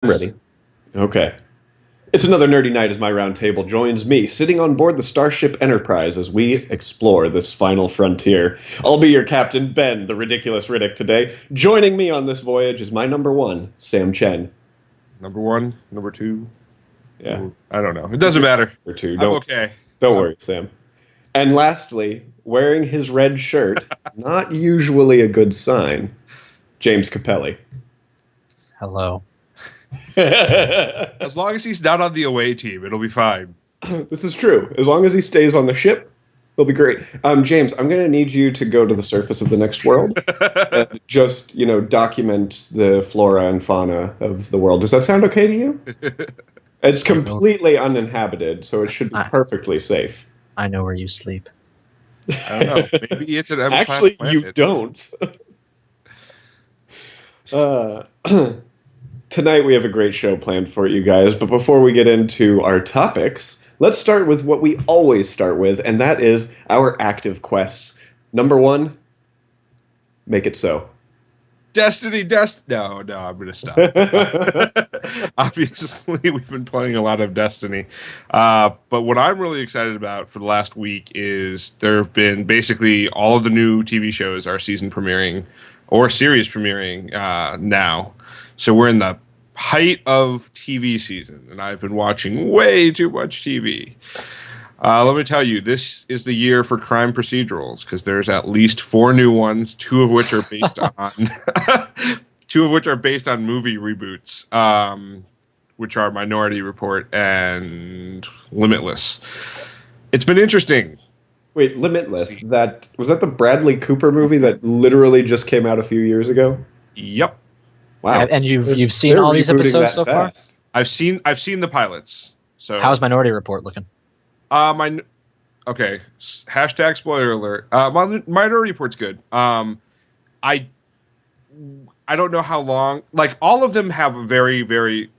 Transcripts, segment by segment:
Ready. Okay. It's another nerdy night as my round table joins me, sitting on board the Starship Enterprise as we explore this final frontier. I'll be your captain, Ben, the ridiculous Riddick, today. Joining me on this voyage is my number one, Sam Chen. Number one, number two. Yeah. I don't know. It doesn't matter. Number two. I'm okay. Don't worry, Sam. And lastly, wearing his red shirt, not usually a good sign, James Capelli. Hello. As long as he's not on the away team, it'll be fine. This is true. As long as he stays on the ship, he'll be great. James, I'm going to need you to go to the surface of the next world and just, document the flora and fauna of the world. Does that sound okay to you? It's completely uninhabited, so it should be perfectly safe. I know where you sleep. I don't know. Maybe it's an M-class Actually, planet. you don't. Tonight we have a great show planned for you guys, but before we get into our topics, let's start with what we always start with, and that is our active quests. Number one, make it so. Destiny. No, I'm going to stop. Obviously, we've been playing a lot of Destiny. But what I'm really excited about for the last week is there have been basically all of the new TV shows are season premiering or series premiering now. So we're in the height of TV season, and I've been watching way too much TV. Let me tell you, this is the year for crime procedurals because there's at least 4 new ones, 2 of which are based on movie reboots, which are Minority Report and Limitless. It's been interesting. Wait, Limitless. Was that the Bradley Cooper movie that literally just came out a few years ago? Yep. Wow. And you've seen all these episodes so far? I've seen the pilots. So how's Minority Report looking? Okay. Hashtag spoiler alert. Minority Report's good. I don't know how long. Like all of them have a very, very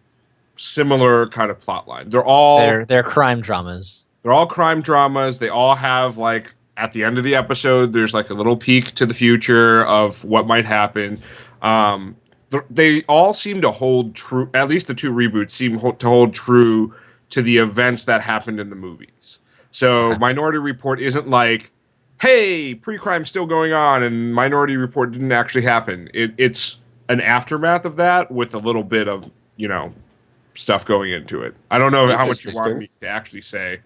similar kind of plot line. They're crime dramas. They're all crime dramas. They all have like at the end of the episode, there's like a little peek to the future of what might happen. They all seem to hold true. At least the 2 reboots seem to hold true to the events that happened in the movies. So Minority Report isn't like, hey, pre-crime's still going on and Minority Report didn't actually happen. It's an aftermath of that with a little bit of, stuff going into it. I don't know how much you want me to actually say.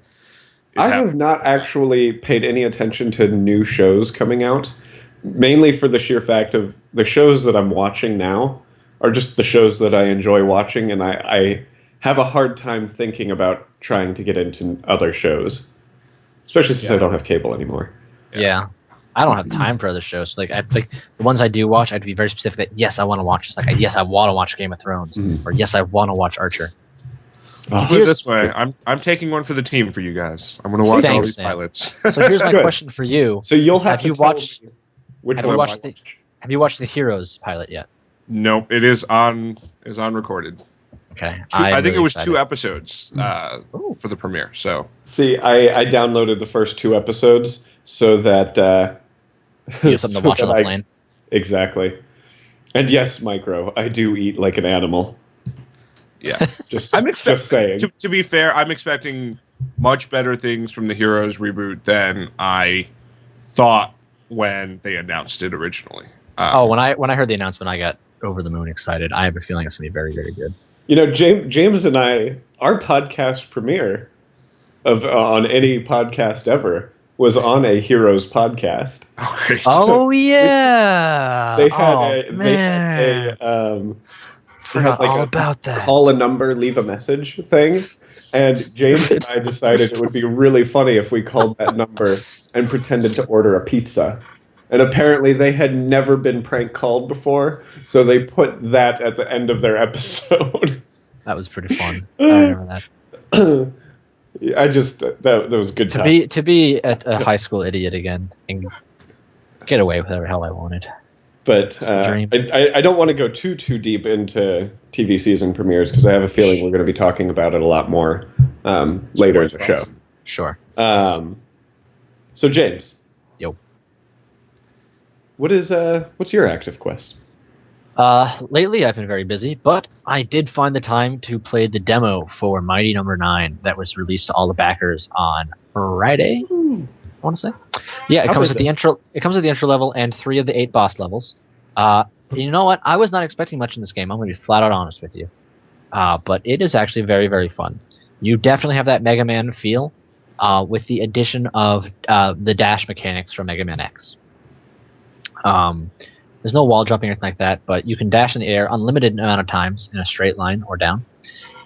I have not actually paid any attention to new shows coming out, mainly for the sheer fact of the shows that I'm watching now are just the shows that I enjoy watching, and I have a hard time thinking about trying to get into other shows, especially since I don't have cable anymore. Yeah. I don't have time for other shows. Like the ones I do watch, I have to be very specific that yes, I want to watch this. Like yes, I want to watch Game of Thrones, or yes, I want to watch Archer. Put it this way, I'm taking one for the team for you guys. I'm going to watch all these pilots. So here's my question for you. So you'll have to tell me which one have you watched the Heroes pilot yet? Nope, it is on recorded. Okay, I think it was 2 episodes for the premiere. So see, I downloaded the first 2 episodes so that you have something to watch on the plane. Exactly, and yes, Micro, I do eat like an animal. Yeah, just saying. To be fair, I'm expecting much better things from the Heroes reboot than I thought when they announced it originally. When I heard the announcement, I got over the moon excited. I have a feeling it's going to be very, very good. James and I, our podcast premiere on any podcast ever was on a Heroes podcast. Oh, great. Oh yeah. They had about that. Call a number, leave a message thing. And James and I decided it would be really funny if we called that number and pretended to order a pizza. And apparently they had never been prank called before, so they put that at the end of their episode. That was pretty fun. I remember that. That was good time. To be a high school idiot again and get away with whatever hell I wanted. But I don't want to go too deep into TV season premieres because I have a feeling we're going to be talking about it a lot more later in the show. Sure. So James. Yo. What's your active quest? Lately I've been very busy, but I did find the time to play the demo for Mighty Number 9 that was released to all the backers on Friday. I want to say, yeah, it comes with the intro. It comes with the intro level and 3 of the 8 boss levels. You know what? I was not expecting much in this game. I'm going to be flat out honest with you, but it is actually very, very fun. You definitely have that Mega Man feel, with the addition of the dash mechanics from Mega Man X. There's no wall jumping or anything like that, but you can dash in the air unlimited amount of times in a straight line or down.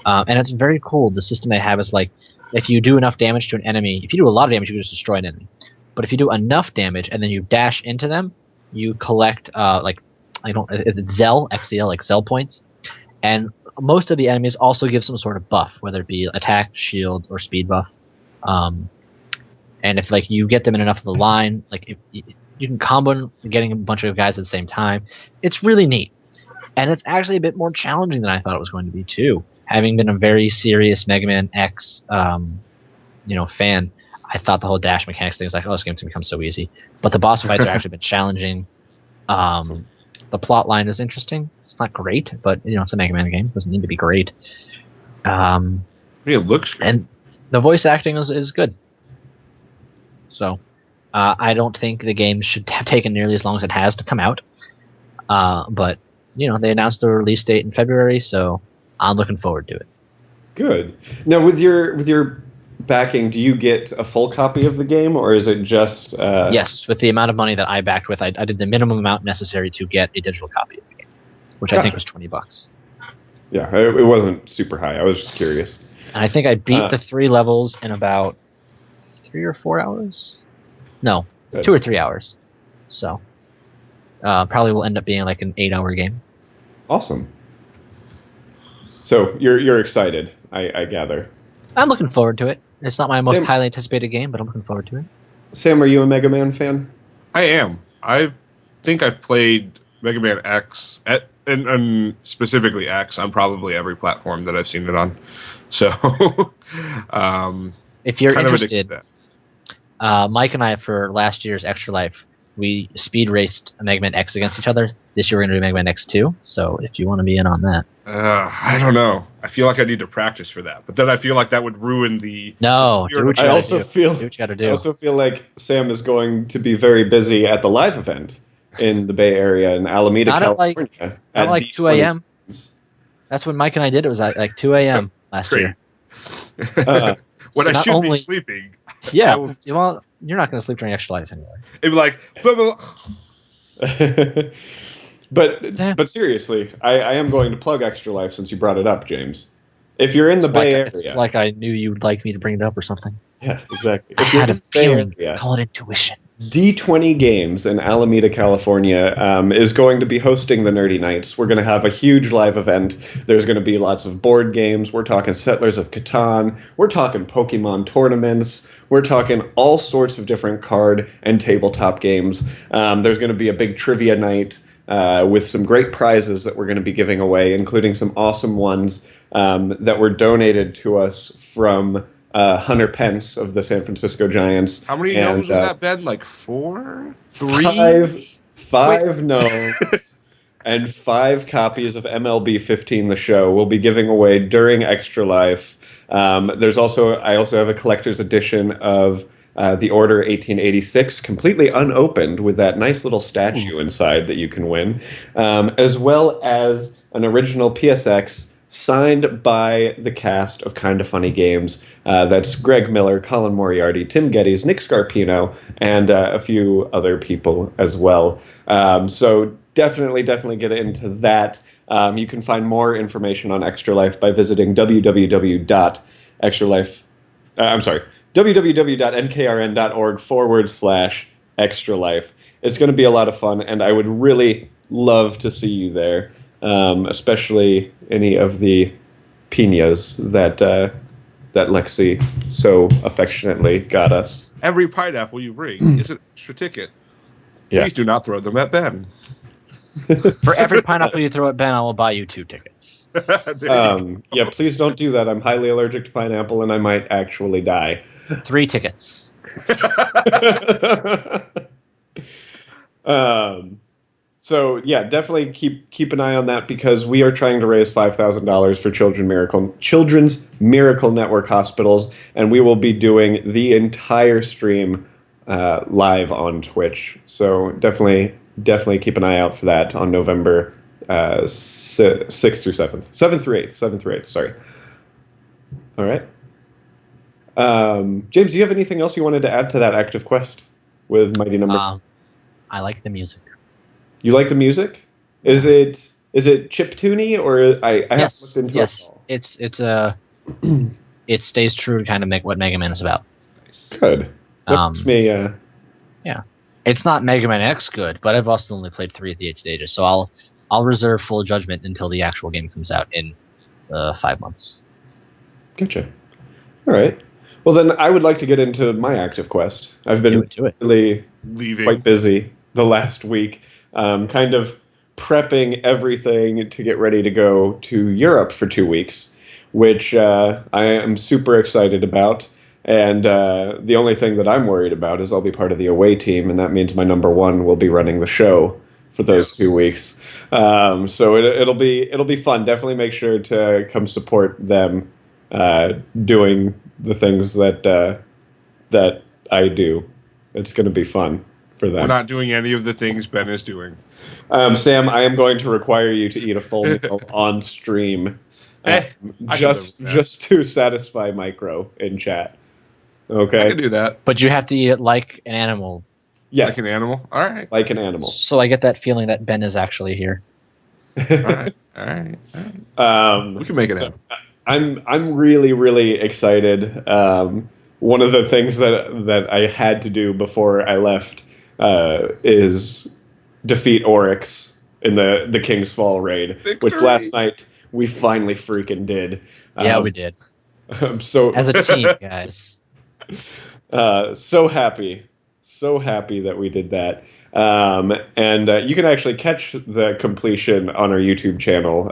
And it's very cool. The system they have is like, if you do enough damage to an enemy, if you do a lot of damage, you can just destroy an enemy. But if you do enough damage and then you dash into them, you collect it's Zell, XCL, like Zell points. And most of the enemies also give some sort of buff, whether it be attack, shield, or speed buff. And if like you get them in enough of the line, like if you can combo getting a bunch of guys at the same time. It's really neat. And it's actually a bit more challenging than I thought it was going to be, too. Having been a very serious Mega Man X fan, I thought the whole dash mechanics thing was like, oh, this game's going to become so easy. But the boss fights have actually been challenging. The plot line is interesting. It's not great, but it's a Mega Man game. It doesn't need to be great. It looks good. And the voice acting is good. So... I don't think the game should have taken nearly as long as it has to come out. But, they announced the release date in February, so I'm looking forward to it. Good. Now, with your backing, do you get a full copy of the game, or is it just... Yes, with the amount of money that I backed with, I did the minimum amount necessary to get a digital copy of the game, which I think was $20. Yeah, it wasn't super high. I was just curious. And I think I beat the 3 levels in about 3 or 4 hours. No, 2 or 3 hours. So, probably will end up being like an 8-hour game. Awesome. So you're excited, I gather. I'm looking forward to it. It's not my most highly anticipated game, but I'm looking forward to it. Sam, are you a Mega Man fan? I am. I think I've played Mega Man X and specifically X on probably every platform that I've seen it on. So, if you're interested. Mike and I, for last year's Extra Life, we speed raced Mega Man X against each other. This year we're going to do Mega Man X2, so if you want to be in on that. I don't know. I feel like I need to practice for that, but then I feel like that would ruin the... No, do what you also feel like Sam is going to be very busy at the live event in the Bay Area in Alameda, California. At like 2 a.m. That's when Mike and I did it. It was at like 2 a.m. last year. When I should be sleeping. Yeah, well, you're not going to sleep during Extra Life anyway. It'd be like... But seriously, I am going to plug Extra Life since you brought it up, James. If you're in the Bay Area... It's like I knew you'd like me to bring it up or something. Yeah, exactly. I had a feeling. Call it intuition. D20 Games in Alameda, California is going to be hosting the Nerdy Nights. We're going to have a huge live event. There's going to be lots of board games. We're talking Settlers of Catan. We're talking Pokemon tournaments. We're talking all sorts of different card and tabletop games. There's going to be a big trivia night with some great prizes that we're going to be giving away, including some awesome ones that were donated to us from... Hunter Pence of the San Francisco Giants. How many gnomes was that, Ben? Like 4? 3? Five gnomes and 5 copies of MLB 15 The Show we'll be giving away during Extra Life. I also have a collector's edition of the Order 1886, completely unopened with that nice little statue inside that you can win, as well as an original PSX signed by the cast of Kinda Funny Games. That's Greg Miller, Colin Moriarty, Tim Geddes, Nick Scarpino, and a few other people as well. So definitely get into that. You can find more information on Extra Life by visiting www.nkrn.org/Extra Life. It's going to be a lot of fun, and I would really love to see you there. Especially any of the piñas that Lexi so affectionately got us. Every pineapple you bring is an extra ticket. Please do not throw them at Ben. For every pineapple you throw at Ben, I will buy you 2 tickets. Yeah, please don't do that. I'm highly allergic to pineapple, and I might actually die. 3 tickets. So yeah, definitely keep an eye on that because we are trying to raise $5,000 for Children's Miracle Network hospitals, and we will be doing the entire stream live on Twitch. So definitely keep an eye out for that on November 6th through 7th through 8th. Sorry. All right. James, do you have anything else you wanted to add to that active quest with Mighty Number? I like the music. You like the music? Is it chiptune or I haven't looked into it at all. It's it stays true to kind of what Mega Man is about. Good. That's me. Yeah, it's not Mega Man X good, but I've also only played 3 of the 8 stages, so I'll reserve full judgment until the actual game comes out in 5 months. Gotcha. All right. Well, then I would like to get into my active quest. I've been really quite busy the last week, kind of prepping everything to get ready to go to Europe for 2 weeks, which I am super excited about. And the only thing that I'm worried about is I'll be part of the away team, and that means my number one will be running the show for those 2 weeks. So it'll be fun. Definitely make sure to come support them doing the things that I do. It's going to be fun for them. We're not doing any of the things Ben is doing. Sam, I am going to require you to eat a full meal on stream, just to satisfy Micro in chat. Okay, I can do that. But you have to eat it like an animal. Yes, like an animal. All right, like an animal. So I get that feeling that Ben is actually here. All right. We can make it happen. I'm really excited. One of the things that I had to do before I left is defeat Oryx in the King's Fall raid, which last night we finally freaking did. Yeah, we did. So as a team, guys. So happy that we did that. And you can actually catch the completion on our YouTube channel,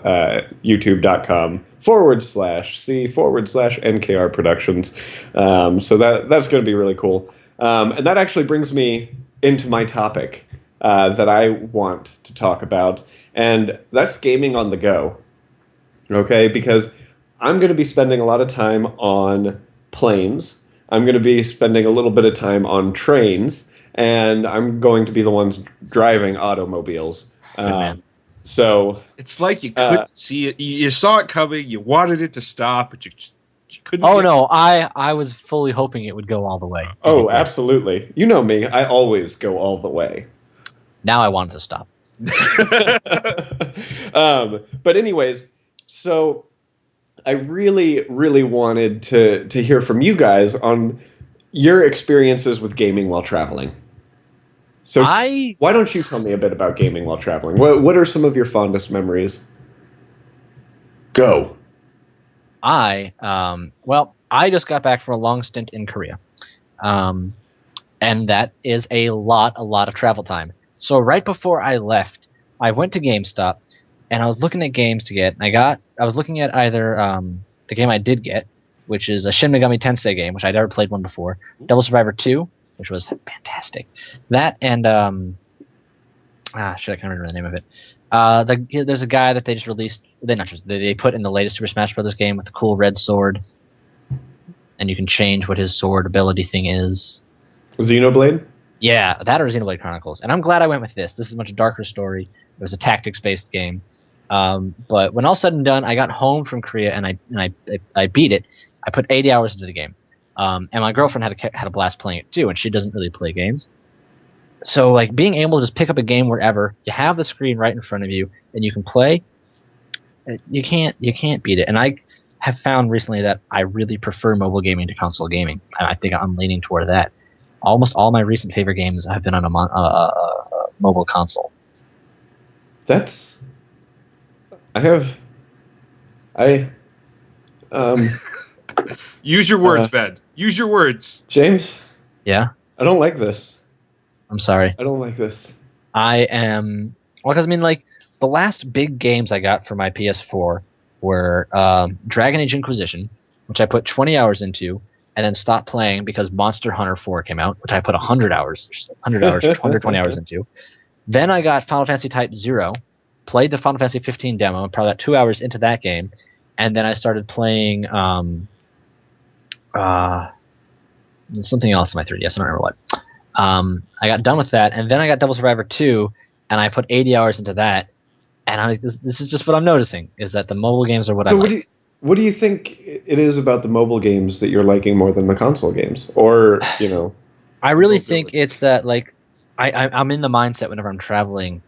youtube.com/C/NKR Productions. So that's going to be really cool. And that actually brings me into my topic that I want to talk about, and that's gaming on the go. Okay, because I'm going to be spending a lot of time on planes. I'm going to be spending a little bit of time on trains, and I'm going to be the ones driving automobiles. So it's like you couldn't see it. You saw it coming. You wanted it to stop, but you couldn't. Oh no, I was fully hoping it would go all the way. Oh, absolutely. You know me. I always go all the way. Now I want it to stop. But anyways, so I really wanted to hear from you guys on your experiences with gaming while traveling. So why don't you tell me a bit about gaming while traveling? What are some of your fondest memories? Go. Well, I just got back from a long stint in Korea. And that is a lot of travel time. So right before I left, I went to GameStop and I was looking at games to get. I was looking at either the game I did get, which is a Shin Megami Tensei game, which I'd never played one before, Double Survivor 2, which was fantastic. That and I can't remember the name of it. There's a guy that they just released. They put in the latest Super Smash Bros. Game with the cool red sword, and you can change what his sword ability thing is. Xenoblade? Yeah, that or Xenoblade Chronicles. And I'm glad I went with this. This is a much darker story. It was a tactics-based game. But when all said and done, I got home from Korea and I beat it. I put 80 hours into the game. And my girlfriend had a blast playing it too, and she doesn't really play games. So like being able to just pick up a game wherever, you have the screen right in front of you, and you can play. You can't beat it. And I have found recently that I really prefer mobile gaming to console gaming. I think I'm leaning toward that. Almost all my recent favorite games have been on a mobile console. Use your words, Ben. Use your words. James? Yeah? I don't like this. I'm sorry. I don't like this. Well, because I mean, like, the last big games I got for my PS4 were Dragon Age Inquisition, which I put 20 hours into, and then stopped playing because Monster Hunter 4 came out, which I put 120 hours into. Then I got Final Fantasy Type 0, played the Final Fantasy 15 demo, probably about 2 hours into that game, and then I started playing something else on my 3DS. I don't remember what. I got done with that, and then I got Devil Survivor 2, and I put 80 hours into that. And I'm like, this is just what I'm noticing, is that the mobile games are what I like. What do you think it is about the mobile games that you're liking more than the console games? Or, I really think it's that, like, I'm in the mindset whenever I'm traveling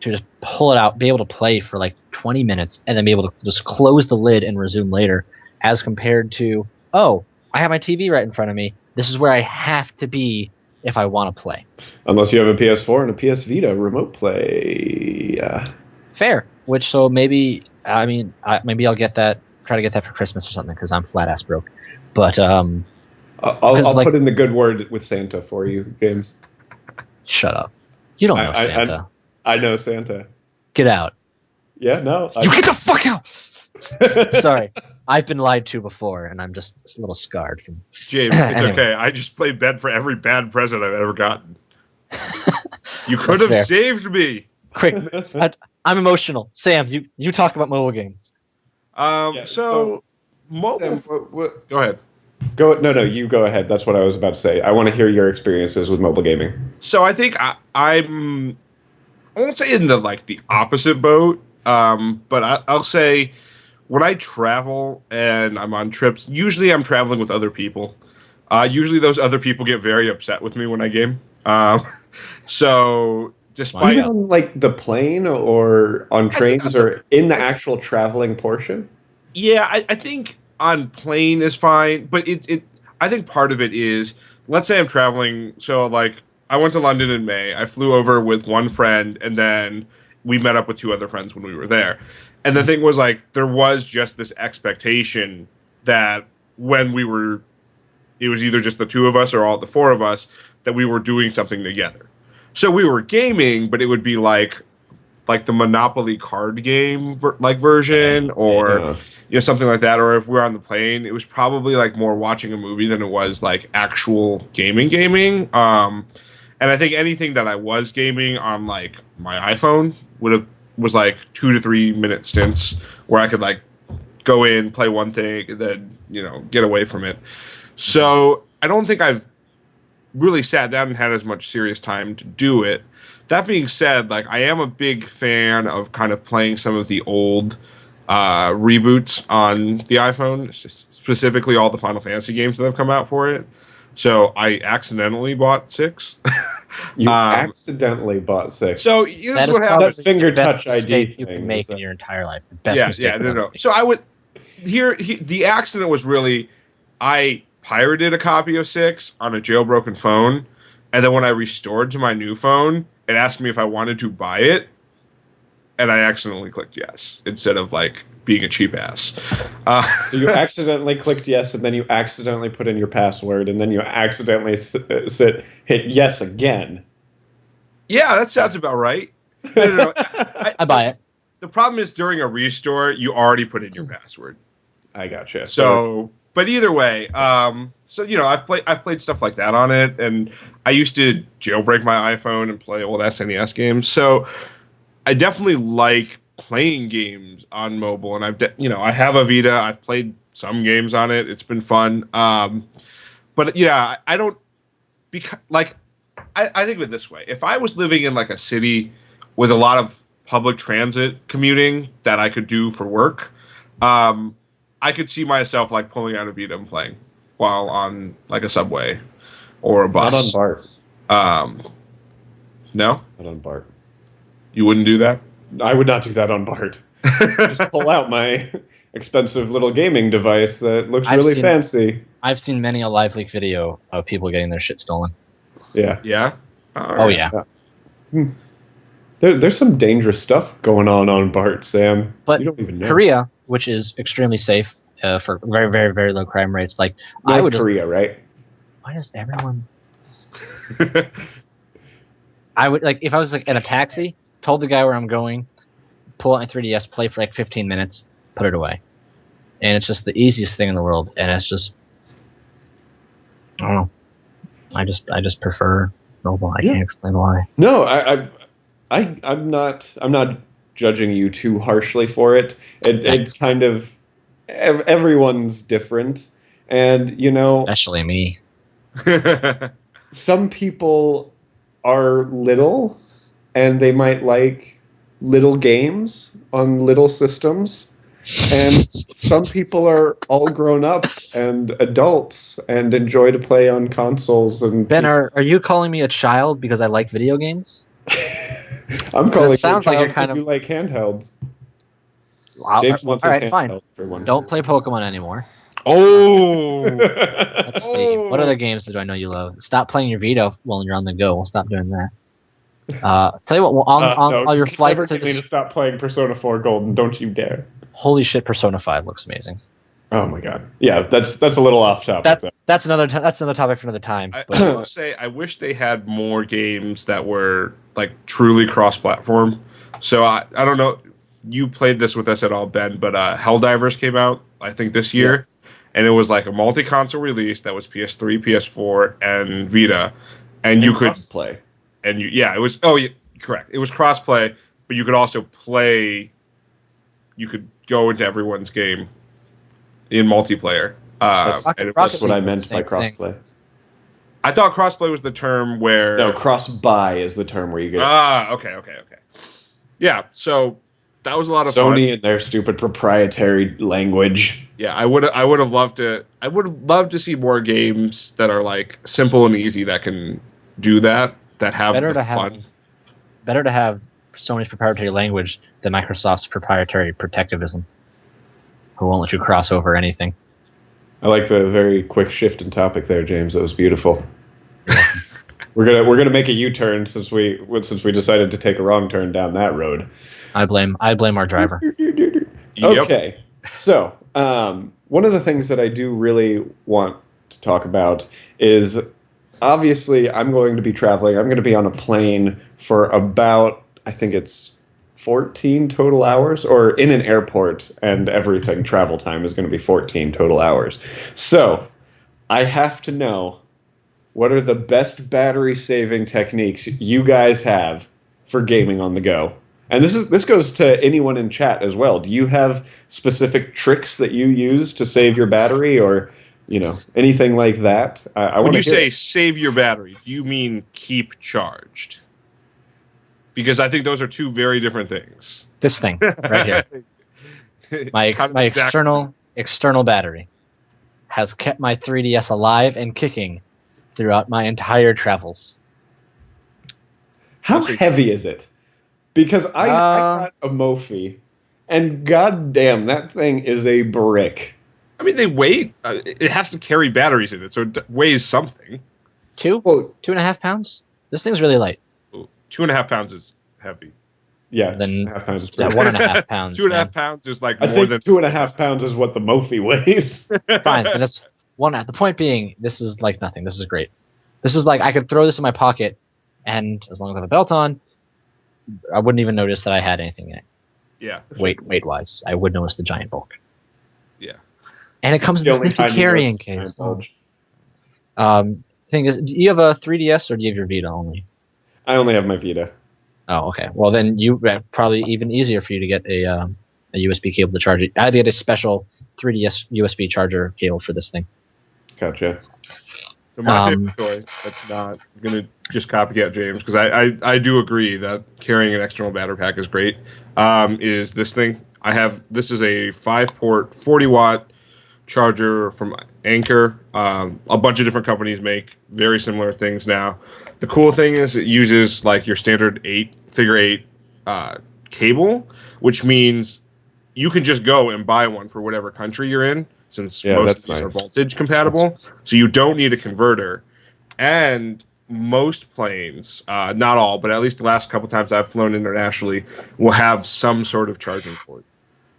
to just pull it out, be able to play for like 20 minutes, and then be able to just close the lid and resume later, as compared to, oh, I have my TV right in front of me. This is where I have to be if I want to play. Unless you have a PS4 and a PS Vita remote play. Fair. Which, so maybe, maybe I'll get that, try to get that for Christmas or something, because I'm flat ass broke. But I'll put in the good word with Santa for you, James. Shut up. You don't know Santa. I know Santa. Get out. Yeah, no. You get the fuck out! Sorry. I've been lied to before, and I'm just a little scarred from... James, it's anyway. Okay. I just played bed for every bad present I've ever gotten. You could have saved me. Quick. I'm emotional. Sam, you talk about mobile games. So mobile... Sam, go ahead. No, you go ahead. That's what I was about to say. I want to hear your experiences with mobile gaming. So I think I won't say in the opposite boat, but I'll say when I travel and I'm on trips, usually I'm traveling with other people. Usually those other people get very upset with me when I game. So despite on the plane or on trains or in the actual traveling portion. Yeah, I think on plane is fine, but I think part of it is, let's say I'm traveling, so I went to London in May. I flew over with one friend, and then we met up with two other friends when we were there. And the thing was, there was just this expectation that when it was either just the two of us or all the four of us, that we were doing something together. So we were gaming, but it would be like the Monopoly card game version, or something like that. Or if we're on the plane, it was probably more watching a movie than it was actual gaming. And I think anything that I was gaming on my iPhone was 2 to 3 minute stints where I could go in, play one thing, and then get away from it. So I don't think I've really sat down and had as much serious time to do it. That being said, I am a big fan of kind of playing some of the old reboots on the iPhone, specifically all the Final Fantasy games that have come out for it. So I accidentally bought 6. You accidentally bought 6. So here's what happened. That finger touch ID you thing can make in your entire life. The best mistake. Yeah, no. So I would the accident was really, I pirated a copy of 6 on a jailbroken phone, and then when I restored to my new phone, it asked me if I wanted to buy it, and I accidentally clicked yes instead of being a cheap ass. So you accidentally clicked yes, and then you accidentally put in your password, and then you accidentally hit yes again. Yeah, that sounds about right. No. I buy it. The problem is during a restore, you already put in your password. I gotcha. So, but either way, I've played stuff like that on it, and I used to jailbreak my iPhone and play old SNES games. So I definitely like playing games on mobile, and I have a Vita. I've played some games on it. It's been fun. But yeah, I don't I think of it this way. If I was living in a city with a lot of public transit commuting that I could do for work, I could see myself pulling out a Vita and playing while on a subway or a bus. Not on BART. No? Not on BART. You wouldn't do that? I would not do that on BART. Just pull out my expensive little gaming device that looks really fancy. I've seen many a live leak video of people getting their shit stolen. Yeah. Yeah? Oh, yeah. There's some dangerous stuff going on BART, Sam. But you don't even know. Korea, which is extremely safe for very, very, very low crime rates, North Korea, right? Why does everyone? I would if I was in a taxi, told the guy where I'm going, pull out my 3DS, play for 15 minutes, put it away, and it's just the easiest thing in the world. And it's just, I don't know. I just prefer mobile. I can't explain why. No, I'm not judging you too harshly for it. It kind of everyone's different, and Especially me. some people are little, and they might like little games on little systems. And some people are all grown up and adults and enjoy to play on consoles and Ben, are you calling me a child because I like video games? I'm calling you a sounds like child you're kind because you like handhelds. Wow. James wants his handheld fine. for one. Don't play Pokemon anymore. Oh, Let's see. What other games do I know you love? Stop playing your Vita while you're on the go. We'll stop doing that. Tell you what, on no, all your you flights never to get me to stop playing Persona 4 Golden. Don't you dare. Holy shit, Persona 5 looks amazing. Oh my god. Yeah, that's a little off topic. That's another topic for another time. I will say I wish they had more games that were like truly cross-platform. So I don't know. You played this with us at all, Ben, but Helldivers came out I think this year, and it was like a multi-console release that was PS3, PS4, and Vita, and you could play. And it was correct. It was cross-play, but you could also play. You could go into everyone's game in multiplayer. That's what I meant by crossplay. I thought crossplay was the term where... No, cross-buy is the term where you get... okay. Yeah, so that was a lot of fun. Sony and their stupid proprietary language. Yeah, I would have loved to... I would have loved to see more games that are like simple and easy that can do that have fun. Better to have Sony's proprietary language than Microsoft's proprietary protectivism, who won't let you cross over anything. I like the very quick shift in topic there, James. That was beautiful. we're gonna make a U-turn since we decided to take a wrong turn down that road. I blame our driver. Okay, so one of the things that I do really want to talk about is obviously I'm going to be traveling. I'm going to be on a plane for about, I think it's 14 total hours, or in an airport and everything, travel time is going to be 14 total hours. So I have to know, what are the best battery saving techniques you guys have for gaming on the go? And this goes to anyone in chat as well. Do you have specific tricks that you use to save your battery, or anything like that? When you say save your battery, do you mean keep charged? Because I think those are two very different things. This thing right here, my external battery has kept my 3DS alive and kicking throughout my entire travels. How heavy is it? Because I got a Mophie, and goddamn, that thing is a brick. I mean, they weigh. It has to carry batteries in it, so it weighs something. 2.5 pounds. This thing's really light. 2.5 pounds is heavy. Yeah, then 2.5 pounds is pretty 1.5 pounds. 2.5 pounds is like I more think than 2.5 pounds is what the Mophie weighs. Fine, but that's one. The point being, this is like nothing. This is great. This is like I could throw this in my pocket, and as long as I have a belt on, I wouldn't even notice that I had anything in it. Yeah. Weight wise, I would notice the giant bulk. Yeah. And it comes in this nifty carrying case. Thing is, do you have a 3DS or do you have your Vita only? I only have my Vita. Oh, okay. Well, then probably even easier for you to get a USB cable to charge it. I had to get a special 3DS USB charger cable for this thing. Gotcha. So my favorite toy, that's not going to just copycat James, because I do agree that carrying an external battery pack is great, is this thing. This is a 5-port, 40-watt charger from Anker. A bunch of different companies make very similar things now. The cool thing is it uses like your standard figure 8 cable, which means you can just go and buy one for whatever country you're in, since most of these are voltage compatible. So you don't need a converter. And most planes, not all, but at least the last couple times I've flown internationally, will have some sort of charging port.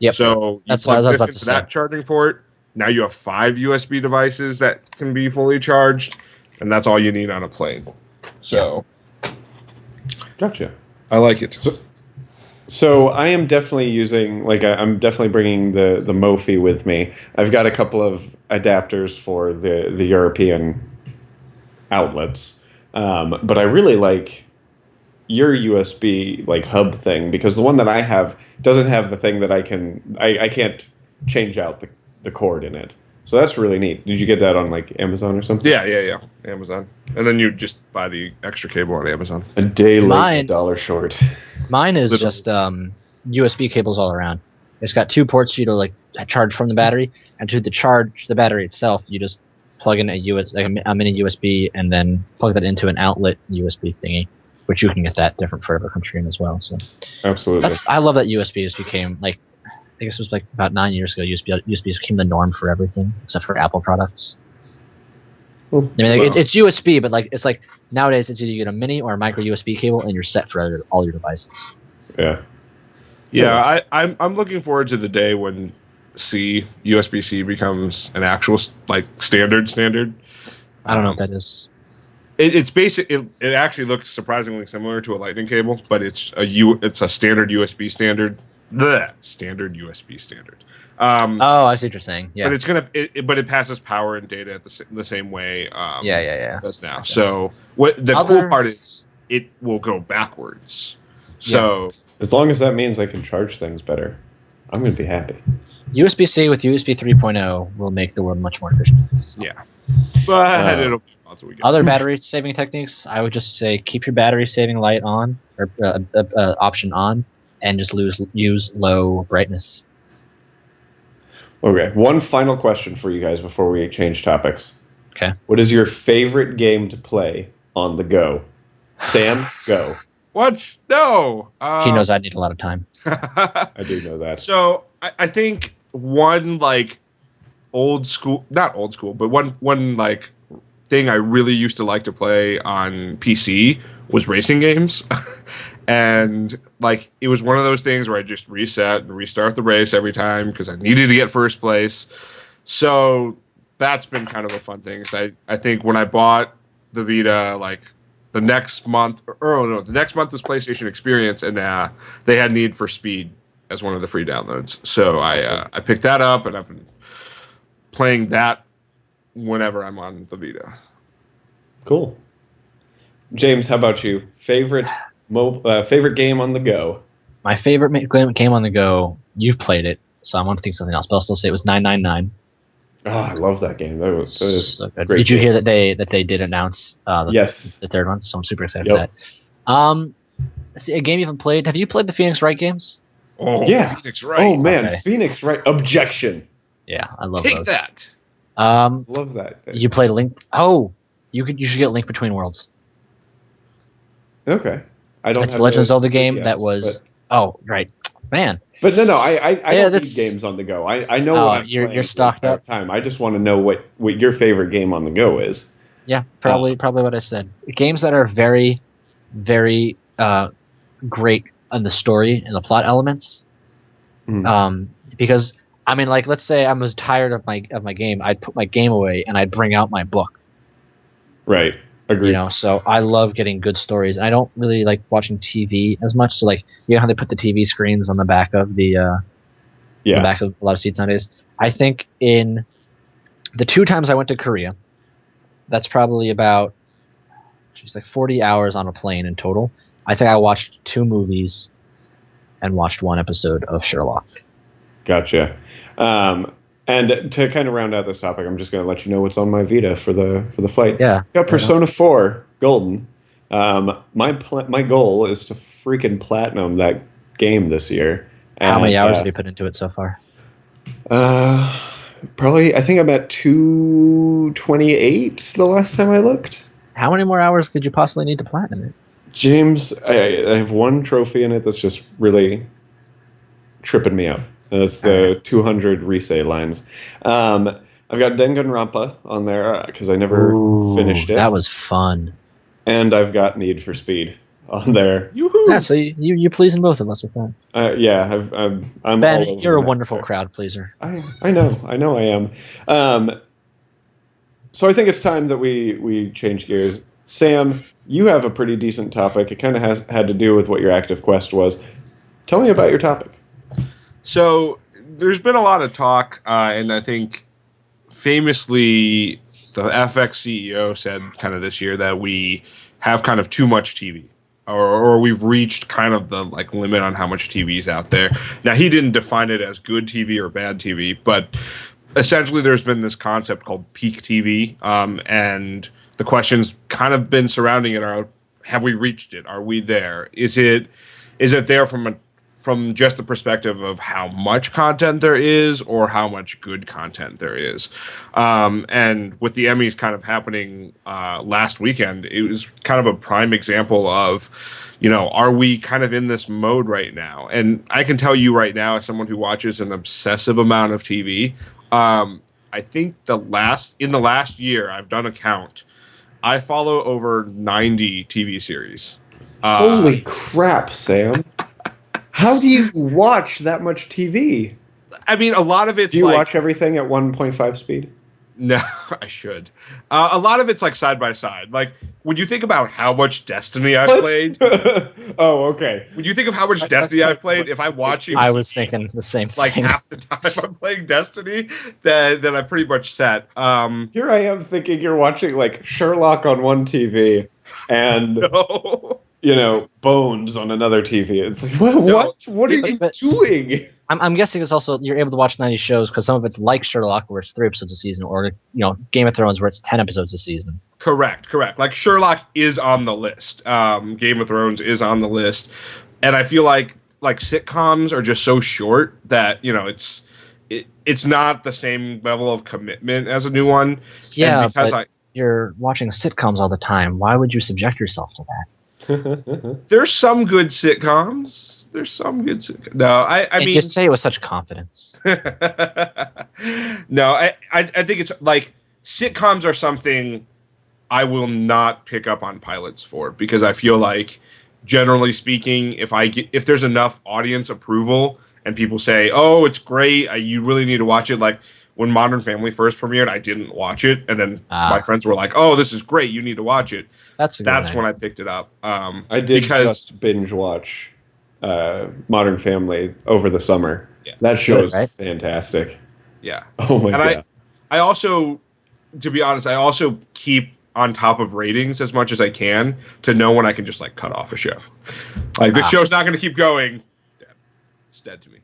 Yep. So you that's what I was about to into say. that charging port. Now you have 5 USB devices that can be fully charged, and that's all you need on a plane. So, Gotcha. I like it. So I am definitely using, I'm definitely bringing the Mophie with me. I've got a couple of adapters for the European outlets, but I really like your USB like hub thing, because the one that I have doesn't have the thing that I can't change out the cord in it. So that's really neat. Did you get that on like Amazon or something? Yeah. Amazon, and then you just buy the extra cable on Amazon. A day late, a dollar short. Mine is just USB cables all around. It's got 2 ports for you to like charge from the battery, and to charge the battery itself, you just plug in a mini USB and then plug that into an outlet USB thingy, which you can get that different for every country in as well. So absolutely, I love that USB just became like, I guess it was like about 9 years ago. USB became the norm for everything except for Apple products. Well, I mean, like, it's USB, but like it's like nowadays it's either you get a mini or a micro USB cable and you're set for all your devices. Yeah. I'm looking forward to the day when USB-C becomes an actual like standard. I don't know what that is. It's basic. It actually looks surprisingly similar to a Lightning cable, but it's a standard USB standard. The standard USB standard. Oh, I see what you're saying. Yeah, but but it passes power and data at the same way. Yeah. Does now. Okay. So cool part is it will go backwards. So as long as that means I can charge things better, I'm going to be happy. USB-C with USB 3.0 will make the world much more efficient. Yeah, but it'll be until we get other battery saving techniques. I would just say keep your battery saving light on or option on, and just use low brightness. Okay, one final question for you guys before we change topics. Okay. What is your favorite game to play on the go? Sam, go. What? No. He knows I need a lot of time. I do know that. So I think one like not old school, but one like thing I really used to like to play on PC was racing games. And like it was one of those things where I just reset and restart the race every time because I needed to get first place. So that's been kind of a fun thing. I think when I bought the Vita, like the next month was PlayStation Experience, and they had Need for Speed as one of the free downloads. So I picked that up, and I've been playing that whenever I'm on the Vita. Cool. James, how about you? Favorite game on the go? My favorite game on the go, you've played it, so I want to think something else, but I'll still say it was 999. Oh, I love that game. That was so good. Did you hear that they did announce the third one? So I'm super excited for that. See, a game you haven't played. Have you played the Phoenix Wright games? Oh, yeah. Phoenix Wright. Oh, man. Okay. Phoenix Wright. Objection. Yeah, I love Take those. that. Love that. You played Link. Oh, you should get Link Between Worlds. Okay. I don't. It's a Legend of Zelda game that was. Oh, right, man. But no, I don't need games on the go. I know what I'm playing. You're stocked up. Time. I just want to know what your favorite game on the go is. Yeah, probably what I said. Games that are very, very great on the story and the plot elements. Because I mean, like, let's say I was tired of my game, I'd put my game away and I'd bring out my book. Right. Agreed. You know, so I love getting good stories. I don't really like watching TV as much. So, like, you know how they put the TV screens on the back of the back of a lot of seats nowadays. I think in the 2 times I went to Korea, that's probably about like 40 hours on a plane in total. I think I watched 2 movies and watched 1 episode of Sherlock. Gotcha. And to kind of round out this topic, I'm just going to let you know what's on my Vita for the flight. Yeah. Got Persona 4 Golden. My goal is to freaking platinum that game this year. How many hours have you put into it so far? Probably, I think I'm at 228 the last time I looked. How many more hours could you possibly need to platinum it? James, I have 1 trophy in it that's just really tripping me up. That's the 200 resale lines. I've got Danganronpa on there because I never finished it. That was fun. And I've got Need for Speed on there. Yoo-hoo! Yeah, so you're pleasing both of us with that. Yeah, I'm Ben, you're a wonderful crowd pleaser. I know I am. So I think it's time that we change gears. Sam, you have a pretty decent topic. It kind of had to do with what your active quest was. Tell me about your topic. So there's been a lot of talk, and I think famously the FX CEO said kind of this year that we have kind of too much TV. or we've reached kind of the like limit on how much TV is out there. Now, he didn't define it as good TV or bad TV, but essentially there's been this concept called peak TV, and the questions kind of been surrounding it are: have we reached it? Are we there? Is it there from just the perspective of how much content there is or how much good content there is? And with the Emmys kind of happening last weekend, it was kind of a prime example of, are we kind of in this mode right now? And I can tell you right now, as someone who watches an obsessive amount of TV, I think in the last year, I've done a count. I follow over 90 TV series. Holy crap, Sam. How do you watch that much TV? I mean, a lot of it's Do you watch everything at 1.5 speed? No, I should. A lot of it's like side by side. Like, would you think about how much Destiny I've played? Oh, okay. Would you think of how much Destiny I've played? If I'm watching, I was thinking the same thing. Like half the time I'm playing Destiny, then I'm pretty much set. Here I am thinking you're watching like Sherlock on one TV and Bones on another TV. It's like, what? What are you doing? I'm guessing it's also you're able to watch 90 shows because some of it's like Sherlock, where it's 3 episodes a season, or Game of Thrones, where it's 10 episodes a season. Correct. Like Sherlock is on the list. Game of Thrones is on the list, and I feel like sitcoms are just so short that it's not the same level of commitment as a new one. Yeah, and because you're watching sitcoms all the time. Why would you subject yourself to that? There's some good sitcoms. No, I mean, just say it with such confidence. No, I think it's like sitcoms are something I will not pick up on pilots for, because I feel like, generally speaking, if there's enough audience approval and people say, "Oh, it's great, you really need to watch it," like when Modern Family first premiered, I didn't watch it, and then my friends were like, "Oh, this is great, you need to watch it." That's when I picked it up. I did just binge watch Modern Family over the summer. Yeah. That show is fantastic. Yeah. Oh my god. I also, to be honest, I also keep on top of ratings as much as I can to know when I can just like cut off a show. Like this show's not going to keep going. It's dead to me.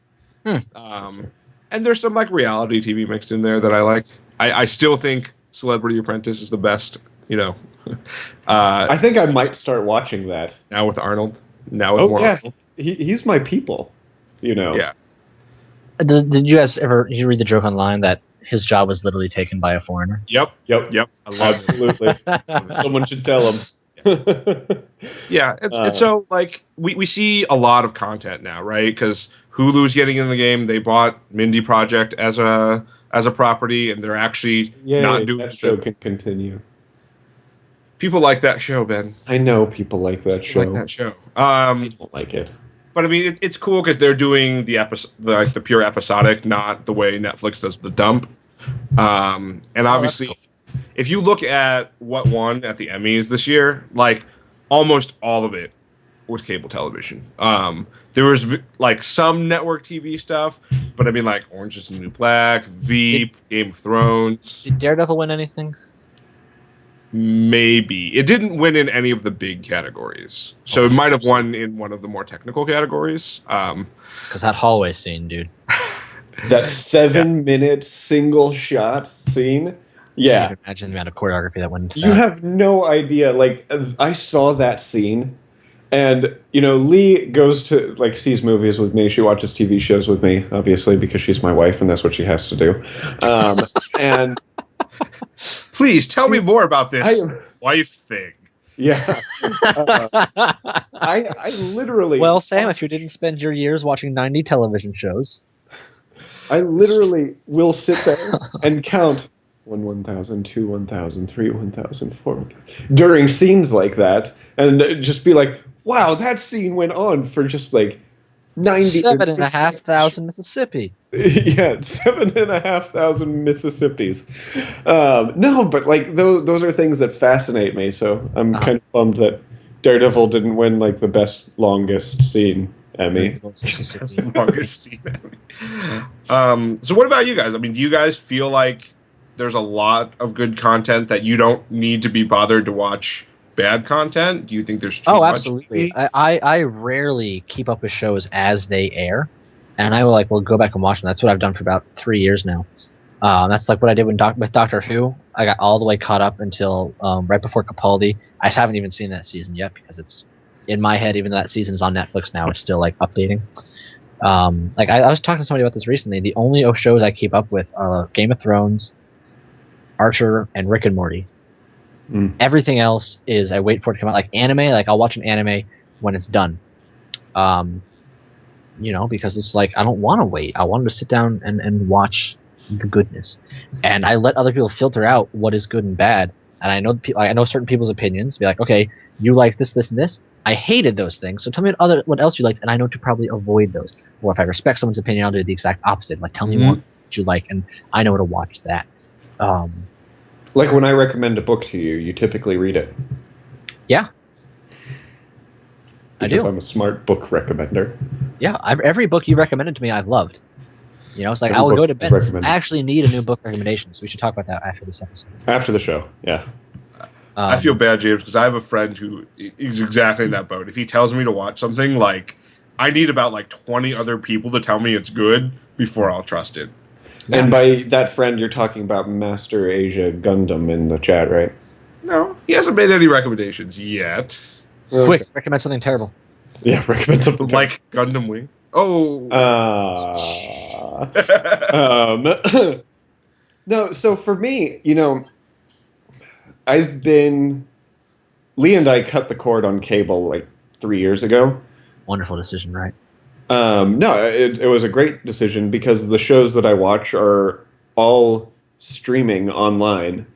And there's some like reality TV mixed in there that I like. I still think Celebrity Apprentice is the best. I think I might start watching that now with Arnold. Now with more. Yeah. He's my people, Yeah. Did you guys ever read the joke online that his job was literally taken by a foreigner? Yep. I love Absolutely. Someone should tell him. Yeah. It's so like we see a lot of content now, right? Because Hulu's getting in the game. They bought Mindy Project as a property, and they're actually not doing that show can continue. People like that show, Ben. I know people like that show. I don't like it. But I mean, it's cool because they're doing the episode, like the pure episodic, not the way Netflix does the dump. And obviously, cool. If you look at what won at the Emmys this year, like almost all of it was cable television. There was like some network TV stuff, but I mean, like Orange is the New Black, Veep, Game of Thrones. Did Daredevil win anything? Maybe. It didn't win in any of the big categories. So it might have won in one of the more technical categories. Because that hallway scene, dude. That 7-minute single shot scene. Yeah. I can imagine the amount of choreography that went into that. You have no idea. Like, I saw that scene, and, Lee goes to, like, sees movies with me. She watches TV shows with me, obviously, because she's my wife, and that's what she has to do. And... Please tell me more about this wife thing. Yeah. I literally... Well, Sam, if you didn't spend your years watching 90 television shows... I literally will sit there and count 1,000, 2, 1,000, 3, 1,000, 4, 1,000 during scenes like that, and just be like, wow, that scene went on for just like 90... 7,500 Mississippi. Yeah, 7,500 Mississippis. No, but like those are things that fascinate me. So I'm kind of bummed that Daredevil didn't win like the best longest scene Emmy. Longest scene Emmy. So what about you guys? I mean, do you guys feel like there's a lot of good content that you don't need to be bothered to watch bad content? Do you think there's too Oh, much absolutely. TV? I rarely keep up with shows as they air, and I will go back and watch them. That's what I've done for about 3 years now. That's like what I did with Doctor Who. I got all the way caught up until right before Capaldi. I just haven't even seen that season yet because it's in my head. Even though that season's on Netflix now, it's still like updating. I was talking to somebody about this recently. The only shows I keep up with are Game of Thrones, Archer, and Rick and Morty. Everything else is I wait for it to come out. Like anime, like I'll watch an anime when it's done. Because it's like I don't want to wait. I wanted to sit down and watch the goodness, and I let other people filter out what is good and bad. And I know certain people's opinions. Be like, okay, you like this, this, and this. I hated those things, so tell me what else you liked, and I know to probably avoid those. Or if I respect someone's opinion, I'll do the exact opposite. Like, tell me what you like, and I know to watch that. Like when I recommend a book to you, you typically read it. Yeah. Because I do. I'm a smart book recommender. Yeah, every book you recommended to me, I've loved. It's like I will go to bed. I actually need a new book recommendation, so we should talk about that after this episode. After the show, yeah. I feel bad, James, because I have a friend who is exactly in that boat. If he tells me to watch something, like I need about 20 other people to tell me it's good before I'll trust it. Yeah. And by that friend, you're talking about Master Asia Gundam in the chat, right? No, he hasn't made any recommendations yet. Okay. Quick, recommend something terrible. Yeah, recommend something like Gundam Wing. Oh. No, so for me, Lee and I cut the cord on cable 3 years ago. Wonderful decision, right? No, it was a great decision because the shows that I watch are all streaming online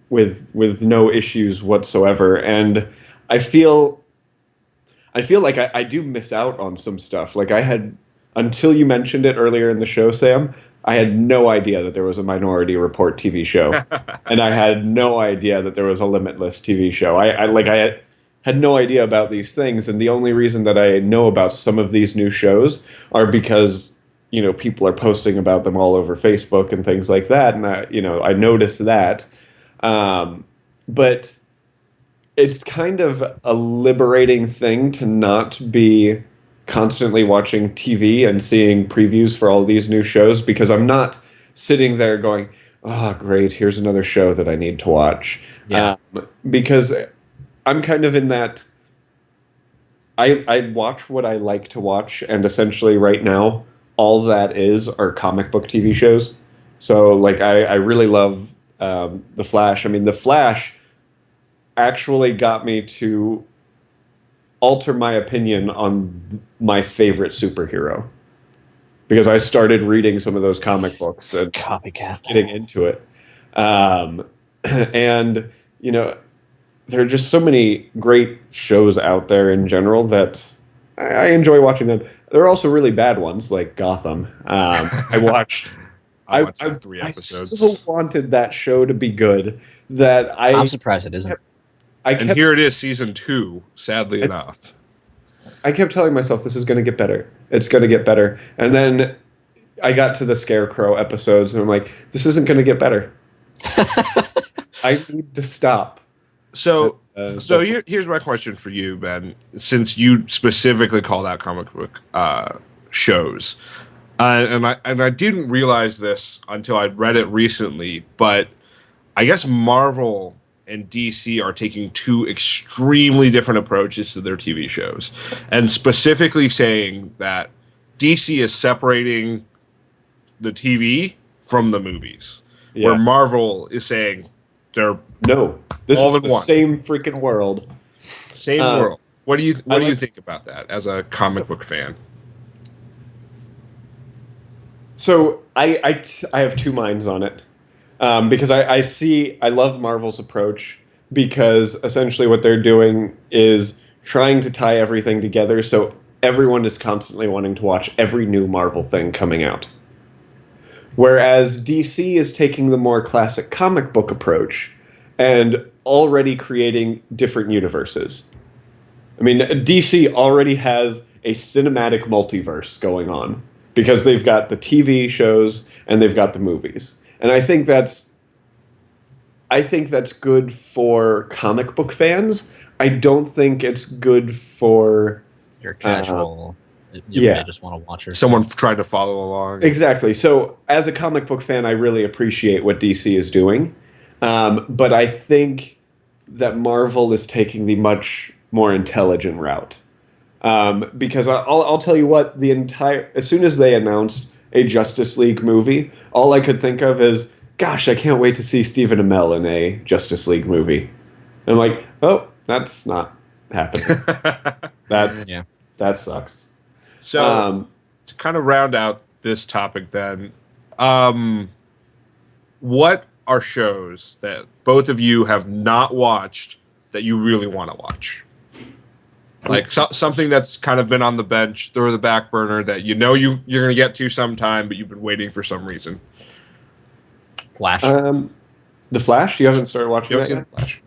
with no issues whatsoever, and I feel like I do miss out on some stuff. Like I had, until you mentioned it earlier in the show, Sam, I had no idea that there was a Minority Report TV show, and I had no idea that there was a Limitless TV show. I had no idea about these things, and the only reason that I know about some of these new shows are because people are posting about them all over Facebook and things like that, and I noticed that, but it's kind of a liberating thing to not be constantly watching TV and seeing previews for all these new shows, because I'm not sitting there going, oh, great, here's another show that I need to watch. Yeah. Because I'm kind of in that, I watch what I like to watch, and essentially right now, all that are comic book TV shows. So, I really love The Flash. I mean, The Flash actually got me to alter my opinion on my favorite superhero, because I started reading some of those comic books and getting into it. And there are just so many great shows out there in general that I enjoy watching them. There are also really bad ones like Gotham. I watched 3 episodes. I so wanted that show to be good that I'm surprised it isn't. And here it is, season 2, sadly enough. I kept telling myself, this is going to get better. It's going to get better. And then I got to the Scarecrow episodes, and I'm like, this isn't going to get better. I need to stop. So here's my question for you, Ben, since you specifically called out comic book shows. And I didn't realize this until I read it recently, but I guess Marvel and DC are taking 2 extremely different approaches to their TV shows, and specifically saying that DC is separating the TV from the movies, where Marvel is saying they're this is the same freaking world. Same world. What do you think about that as a comic book fan? So I have 2 minds on it. Because I love Marvel's approach, because essentially what they're doing is trying to tie everything together, so everyone is constantly wanting to watch every new Marvel thing coming out. Whereas DC is taking the more classic comic book approach and already creating different universes. I mean, DC already has a cinematic multiverse going on, because they've got the TV shows and they've got the movies. And I think that's I think that's good for comic book fans. I don't think it's good for Your casual, you yeah. really just want to watch her. Someone tried to follow along. Exactly. So as a comic book fan, I really appreciate what DC is doing. But I think that Marvel is taking the much more intelligent route. Because I'll tell you what, as soon as they announced a Justice League movie, all I could think of is, gosh, I can't wait to see Stephen Amell in a Justice League movie. And I'm like, oh, that's not happening. That sucks. So to kind of round out this topic then, what are shows that both of you have not watched that you really want to watch? Like something that's kind of been on the bench or the back burner that you're going to get to sometime, but you've been waiting for some reason. Flash. The Flash? You haven't started watching that yet? Flash?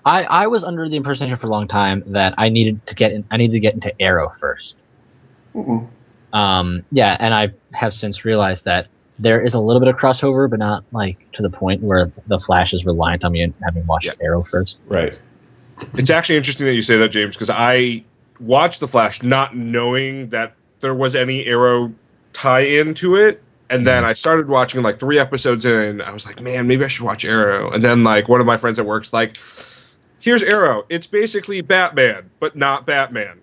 I was under the impression for a long time that I needed to get into Arrow first. Mm-mm. Yeah, and I have since realized that there is a little bit of crossover, but not like to the point where the Flash is reliant on me having watched Arrow first. Right. It's actually interesting that you say that, James, because I watched The Flash not knowing that there was any Arrow tie-in to it. And then I started watching like 3 episodes in, and I was like, man, maybe I should watch Arrow. And then like one of my friends at work's like, here's Arrow. It's basically Batman, but not Batman.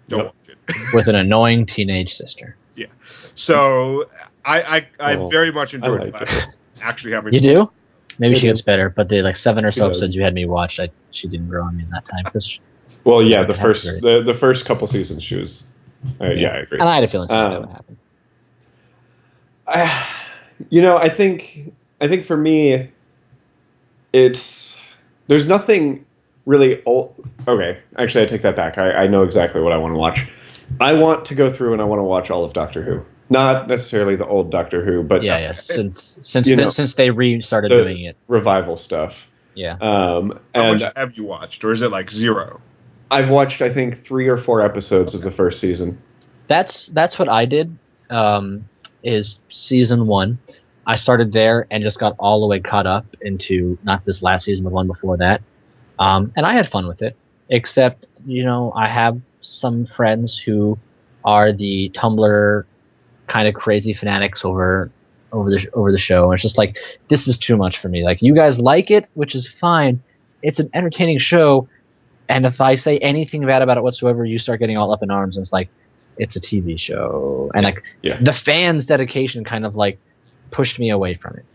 Don't watch it. With an annoying teenage sister. Yeah. So I very much enjoyed like Flash. Actually having You do? Maybe she do. gets better, but the like 7 or so does. episodes you had me watch, she didn't grow on me in that time. Well, yeah, the first couple seasons she was. Yeah, I agree. And I had a feeling something would happen. I think for me, there's nothing really old. Okay, actually, I take that back. I know exactly what I want to watch. I want to go through and I want to watch all of Doctor Who. Not necessarily the old Doctor Who, but since they restarted doing it, revival stuff. Yeah. How much have you watched, or is it like 0? I've watched, I think, 3 or 4 episodes of the first season. That's what I did. Is season 1. I started there and just got all the way caught up into not this last season, but one before that. And I had fun with it. Except, I have some friends who are the Tumblr kind of crazy fanatics over the show, and it's just like, this is too much for me. Like, you guys like it, which is fine. It's an entertaining show, and if I say anything bad about it whatsoever, you start getting all up in arms, and it's like, it's a TV show, and the fans' dedication kind of like pushed me away from it.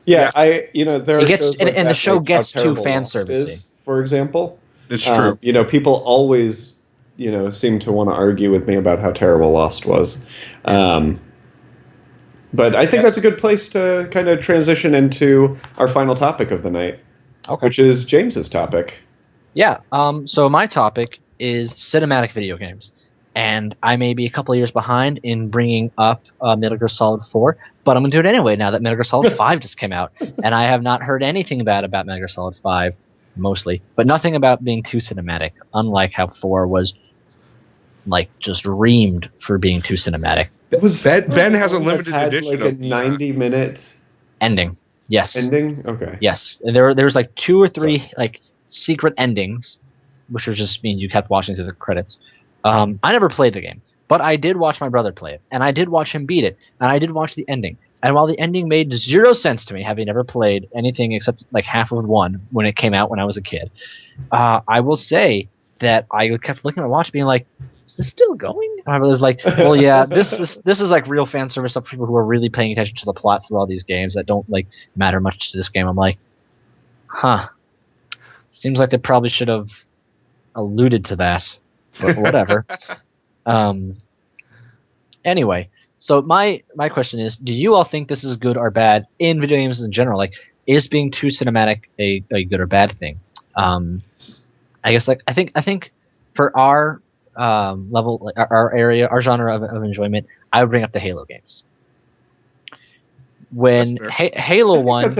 Yeah, there. It gets and the show gets too fan servicey. For example, it's true. People always seem to want to argue with me about how terrible Lost was. But I think that's a good place to kind of transition into our final topic of the night, which is James's topic. Yeah. So my topic is cinematic video games, and I may be a couple of years behind in bringing up Metal Gear Solid 4, but I'm going to do it anyway now that Metal Gear Solid 5 just came out, and I have not heard anything bad about Metal Gear Solid 5, mostly, but nothing about being too cinematic, unlike how 4 was like just reamed for being too cinematic. Ben has a limited edition like a 90-minute ending. Yes. Ending? Okay. Yes. There was like 2 or 3 like secret endings, which was just means you kept watching through the credits. I never played the game, but I did watch my brother play it, and I did watch him beat it, and I did watch the ending. And while the ending made 0 sense to me, having never played anything except like half of 1 when it came out when I was a kid, I will say that I kept looking at my watch being like, is this still going? And my brother's like, well, yeah, this is like real fan service stuff for people who are really paying attention to the plot through all these games that don't like matter much to this game. I'm like, seems like they probably should have alluded to that, but whatever. Anyway, so my question is, do you all think this is good or bad in video games in general? Like, is being too cinematic a good or bad thing? I guess I think for our level, like our area, our genre of enjoyment, I would bring up the Halo games. When Halo 1, that's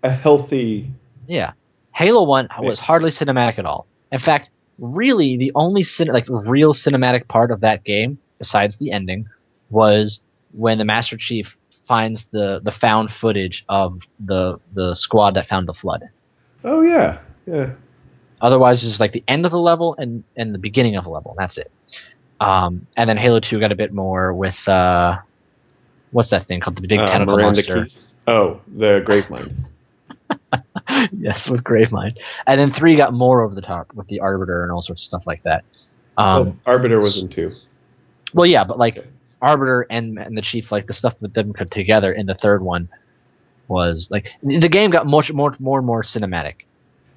a healthy. Yeah, Halo 1 was hardly cinematic at all. In fact, really, the only real cinematic part of that game, besides the ending, was when the Master Chief finds the found footage of the squad that found the flood. Oh yeah, yeah. Otherwise, it's like the end of the level and the beginning of the level. That's it. And then Halo 2 got a bit more with what's that thing called? The big tentacle Miranda monster. Keys. Oh, the Gravemind. Yes, with Gravemind. And then 3 got more over the top with the Arbiter and all sorts of stuff like that. Well, Arbiter was in 2. Well, yeah, but like Arbiter and the Chief, like the stuff with them together in the third one was like the game got more and more cinematic.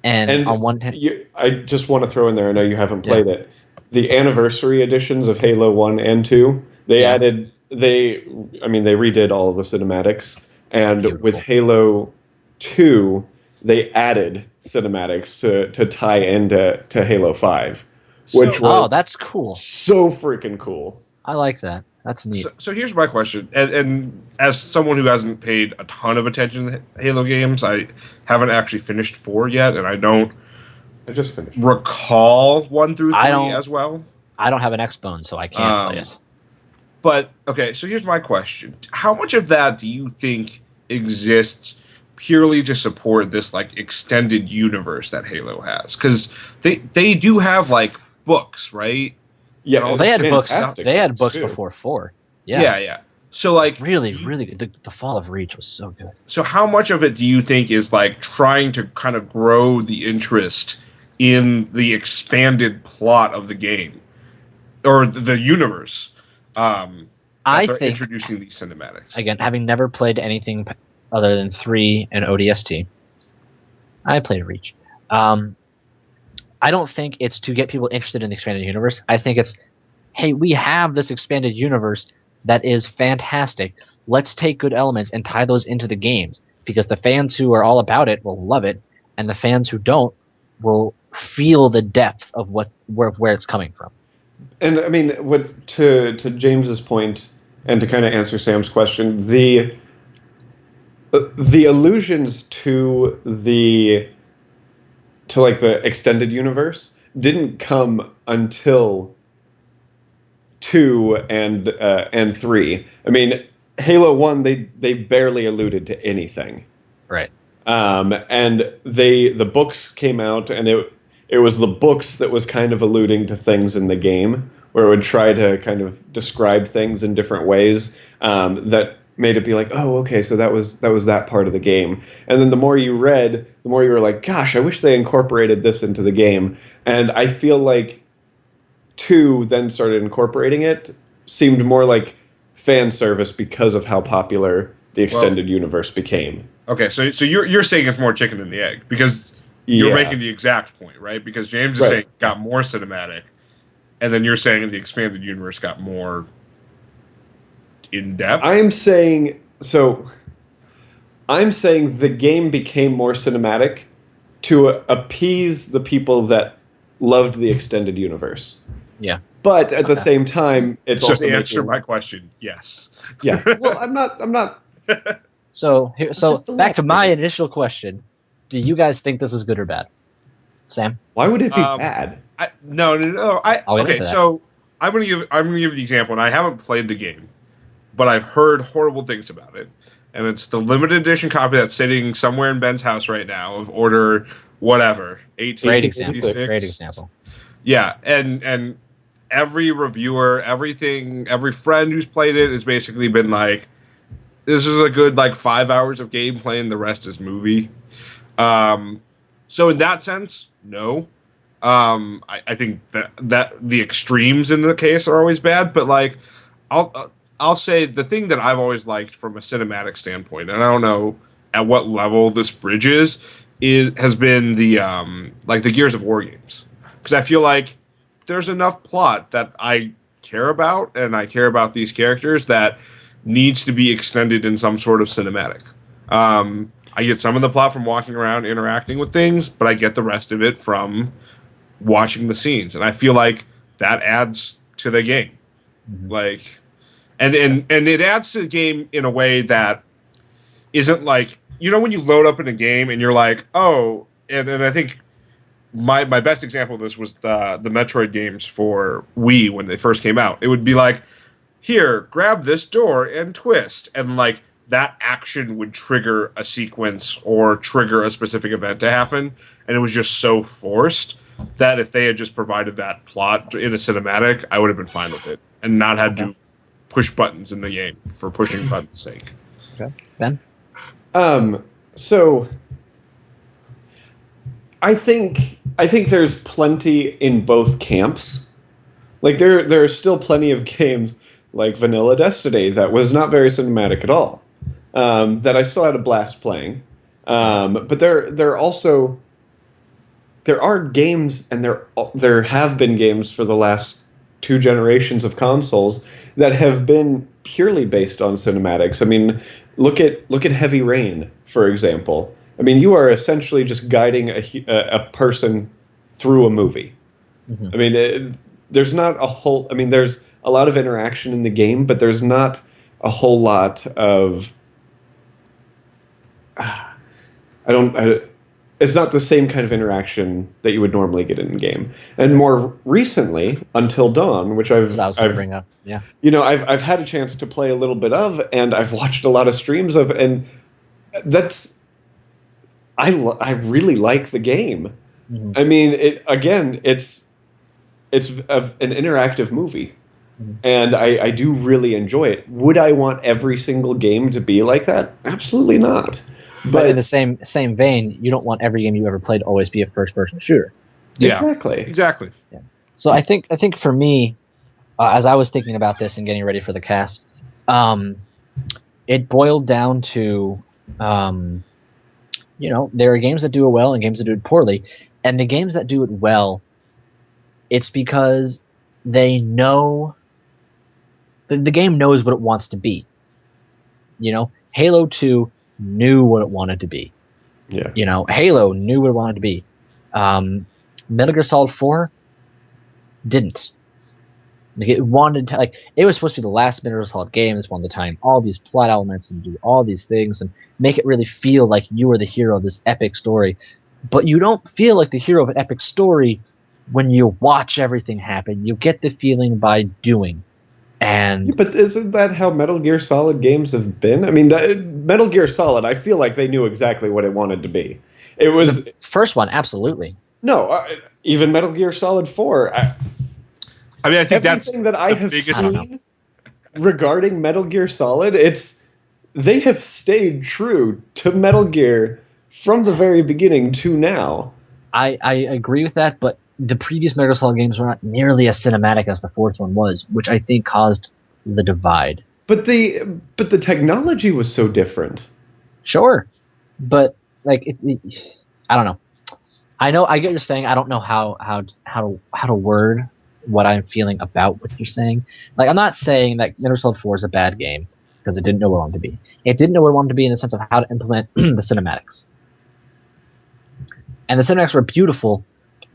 And on one hand, I just want to throw in there. I know you haven't played it. The anniversary editions of Halo 1 and 2, they added. They redid all of the cinematics, and Beautiful. with Halo 2, they added cinematics to tie into Halo 5, which was that's cool. So freaking cool. I like that. That's neat. So here's my question, and as someone who hasn't paid a ton of attention to Halo games, I haven't actually finished 4 yet, and I just finished. Recall 1 through 3 as well. I don't have an Xbone, so I can't play it. But okay, so here's my question: how much of that do you think exists purely to support this like extended universe that Halo has? Because they do have like books, right? Yeah, well, they had books. They had books before 4. Yeah. So like, really good. The Fall of Reach was so good. So how much of it do you think is like trying to kind of grow the interest in the expanded plot of the game or the universe? I think introducing these cinematics. Again, having never played anything other than 3 and ODST, I played Reach. I don't think it's to get people interested in the expanded universe. I think it's, hey, we have this expanded universe that is fantastic. Let's take good elements and tie those into the games, because the fans who are all about it will love it, and the fans who don't will feel the depth of where it's coming from. And I mean, to James's point, and to kind of answer Sam's question, the allusions to the extended universe didn't come until 2 and 3. I mean, Halo 1, they barely alluded to anything. Right. And the books came out, and it was the books that was kind of alluding to things in the game, where it would try to kind of describe things in different ways that made it be like, oh, okay, so that was that part of the game. And then the more you read, the more you were like, gosh, I wish they incorporated this into the game. And I feel like 2 then started incorporating it, seemed more like fan service because of how popular the extended universe became. Okay, so you're saying it's more chicken and the egg, because you're making the exact point, right? Because James is saying it got more cinematic, and then you're saying the expanded universe got more in depth. I'm saying the game became more cinematic to appease the people that loved the extended universe. Yeah. But at the same time, it's so also to answer my question, yes. Yeah. Well, I'm not. So back to my initial question: do you guys think this is good or bad? Sam? Why would it be bad? No. Okay, so I'm gonna give the example, and I haven't played the game, but I've heard horrible things about it. And it's the limited edition copy that's sitting somewhere in Ben's house right now of order whatever 1886. Great example. Yeah, and every reviewer, every friend who's played it has basically been like, this is a good 5 hours of gameplay and the rest is movie. So in that sense, no. I think that the extremes in the case are always bad, but I'll say the thing that I've always liked from a cinematic standpoint, and I don't know at what level this bridges, has been the Gears of War games, because I feel like there's enough plot that I care about, and I care about these characters, that needs to be extended in some sort of cinematic. I get some of the plot from walking around interacting with things, but I get the rest of it from watching the scenes, and I feel like that adds to the game. Mm-hmm. And it adds to the game in a way that isn't when you load up in a game and you're like, oh, and I think my best example of this was the Metroid games for Wii when they first came out. It would be like, here, grab this door and twist. And that action would trigger a sequence or trigger a specific event to happen, and it was just so forced that if they had just provided that plot in a cinematic, I would have been fine with it and not had to push buttons in the game for pushing buttons' sake. Okay, Ben. So I think there's plenty in both camps. Like there are still plenty of games like Vanilla Destiny that was not very cinematic at all. That I still had a blast playing. But there are games, and there have been games for the last 2 generations of consoles that have been purely based on cinematics. I mean, look at Heavy Rain, for example. I mean, you are essentially just guiding a person through a movie. Mm-hmm. I mean, there's not a whole... I mean, there's a lot of interaction in the game, but there's not a whole lot of... it's not the same kind of interaction that you would normally get in game. And more recently, Until Dawn, which I've bring up, yeah. You know, I've had a chance to play a little bit of, and I've watched a lot of streams of, and that's... I really like the game. Mm-hmm. I mean, it's an interactive movie, mm-hmm. and I do really enjoy it. Would I want every single game to be like that? Absolutely not. But in the same vein, you don't want every game you ever played to always be a first-person shooter. Yeah. Exactly. Yeah. So I think for me, as I was thinking about this and getting ready for the cast, it boiled down to, you know, there are games that do it well and games that do it poorly, and the games that do it well, it's because they know the game knows what it wants to be. You know, Halo 2 knew what it wanted to be. Yeah. You know, Halo knew what it wanted to be. Metal Gear Solid 4 didn't. Like, it wanted to, like, it was supposed to be the last Metal Gear Solid game. It wanted to tie in all these plot elements and do all these things and make it really feel like you were the hero of this epic story. But you don't feel like the hero of an epic story when you watch everything happen. You get the feeling by doing. And yeah, but isn't that how Metal Gear Solid games have been? I mean, Metal Gear Solid, I feel like they knew exactly what it wanted to be. It was the first one, absolutely. No, even Metal Gear Solid 4. I mean, I think everything that I have seen regarding Metal Gear Solid, they have stayed true to Metal Gear from the very beginning to now. I agree with that, but the previous Metal Gear Solid games were not nearly as cinematic as the fourth one was, which I think caused the divide. But the technology was so different. Sure, but like I don't know. I get what you're saying. I don't know how to word what I'm feeling about what you're saying. Like, I'm not saying that Metal Gear Solid 4 is a bad game because it didn't know what it wanted to be. It didn't know what it wanted to be in the sense of how to implement the cinematics. And the cinematics were beautiful,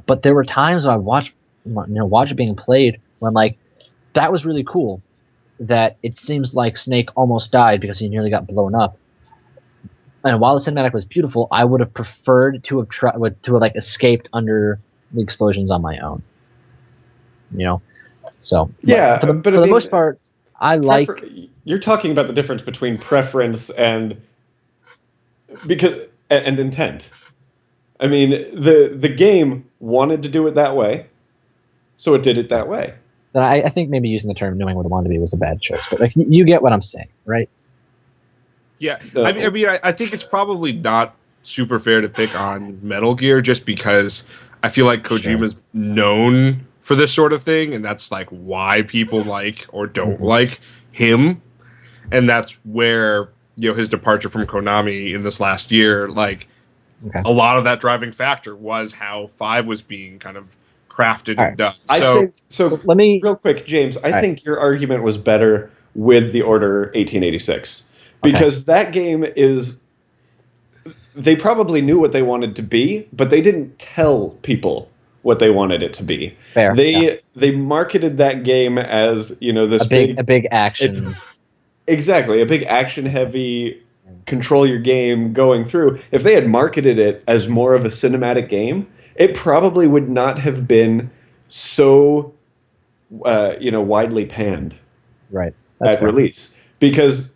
but there were times when I watch it being played where I'm like, that was really cool. That it seems like Snake almost died because he nearly got blown up. And while the cinematic was beautiful, I would have preferred to have escaped under the explosions on my own. You know, so yeah, for the most part, I like. You're talking about the difference between preference and intent. I mean, the game wanted to do it that way, so it did it that way. Then I think maybe using the term knowing what it wanted to be was a bad choice, but like you get what I'm saying, right? Yeah, I mean, I think it's probably not super fair to pick on Metal Gear just because I feel like Kojima's known for this sort of thing, and that's like why people like or don't like him, and that's where his departure from Konami in this last year, like a lot of that driving factor was how 5 was being kind of crafted and done. Let me real quick, James. I think your argument was better with the Order 1886 because that game is. They probably knew what they wanted to be, but they didn't tell people what they wanted it to be. Fair. They marketed that game as this a big action. Exactly, a big action heavy. Control your game going through. If they had marketed it as more of a cinematic game, it probably would not have been so, widely panned, right? At release. Because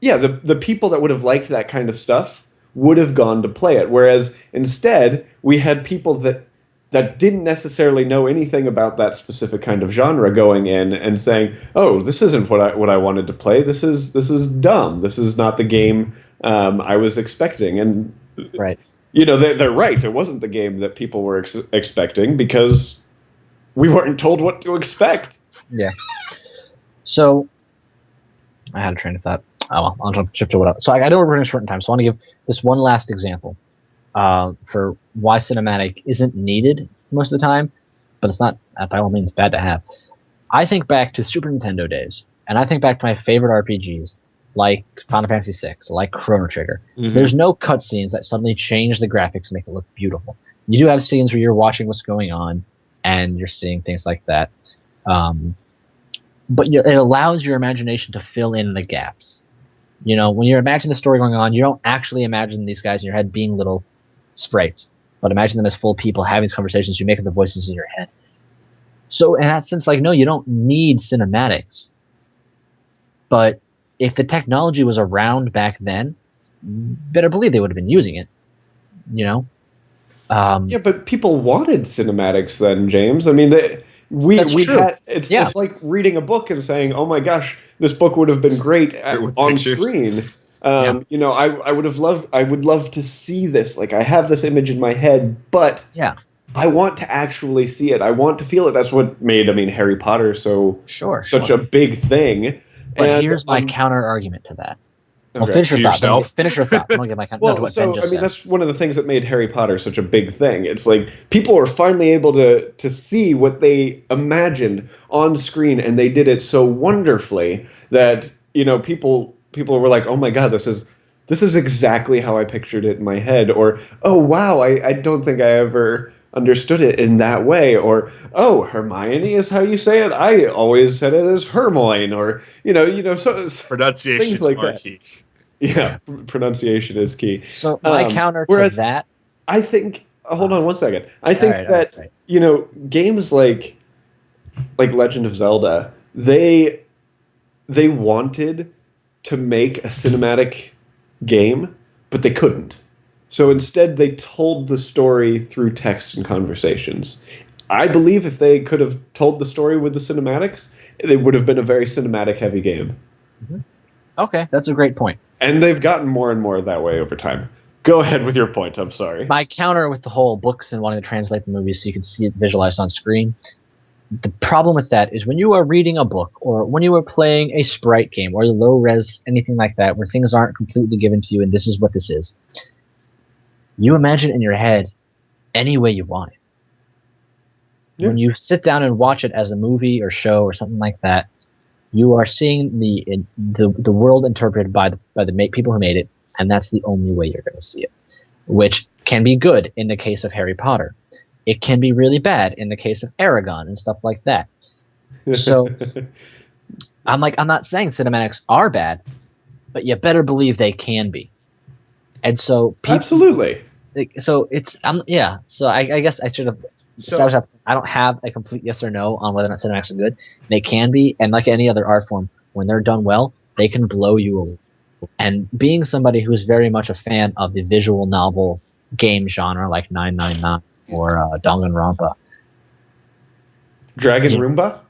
yeah, the people that would have liked that kind of stuff would have gone to play it. Whereas instead, we had people that didn't necessarily know anything about that specific kind of genre going in and saying, "Oh, this isn't what I wanted to play. This is dumb. This is not the game I was expecting." And Right. you know, they're right. It wasn't the game that people were expecting because we weren't told what to expect. Yeah. So I had a train of thought. Oh well, I'll jump to what else. So I know we're running short in time, so I want to give this one last example for why cinematic isn't needed most of the time, but it's not by all means bad to have. I think back to Super Nintendo days, and I think back to my favorite RPGs, like Final Fantasy VI, like Chrono Trigger. Mhm. There's no cutscenes that suddenly change the graphics and make it look beautiful. You do have scenes where you're watching what's going on, and you're seeing things like that. But it allows your imagination to fill in the gaps. You know, when you're imagining the story going on, you don't actually imagine these guys in your head being little sprites, but imagine them as full people having these conversations. You make up the voices in your head. So in that sense, like, no, you don't need cinematics. But if the technology was around back then, better believe they would have been using it. You know? Yeah, but people wanted cinematics then, James. I mean, we true. had it's like reading a book and saying, "Oh my gosh, this book would have been great on pictures. screen." Yeah. You know, I would love to see this. Like, I have this image in my head, but Yeah. I want to actually see it. I want to feel it. That's what made, I mean, Harry Potter such a big thing. But and here's my counter argument to that. Well, Okay. finish your To thought. yourself? Finish your thought. I don't get my counter. Well, to what so Ben just I mean, said. that's one of the things that made Harry Potter such a big thing. It's like people are finally able to see what they imagined on screen, and they did it so wonderfully that, you know, people were like, "Oh my God, this is exactly how I pictured it in my head," or, "Oh wow, I don't think I ever understood it in that way," or, "Oh, Hermione is how you say it. I always said it as Hermione," or so Pronunciation things like are that. key. Yeah, pronunciation is key. So my counter to Whereas that. I think, hold on one second. I think All that right. you know, games like Legend of Zelda, they wanted to make a cinematic game, but they couldn't. So instead, they told the story through text and conversations. I believe if they could have told the story with the cinematics, it would have been a very cinematic-heavy game. Okay, that's a great point. And they've gotten more and more that way over time. Go ahead with your point. I'm sorry. My counter with the whole books and wanting to translate the movies so you can see it visualized on screen. The problem with that is when you are reading a book or when you are playing a sprite game or low res, anything like that, where things aren't completely given to you and this is what this is, you imagine in your head any way you want it. Yeah. When you sit down and watch it as a movie or show or something like that, you are seeing the world interpreted by the people who made it, and that's the only way you're going to see it, which can be good in the case of Harry Potter. It can be really bad in the case of Aragon and stuff like that. So I'm not saying cinematics are bad, but you better believe they can be. And so absolutely. So it's So I guess I should have. I don't have a complete yes or no on whether or not cinematics are good. They can be, and like any other art form, when they're done well, they can blow you away. And being somebody who's very much a fan of the visual novel game genre, like 999 or Danganronpa. Roomba?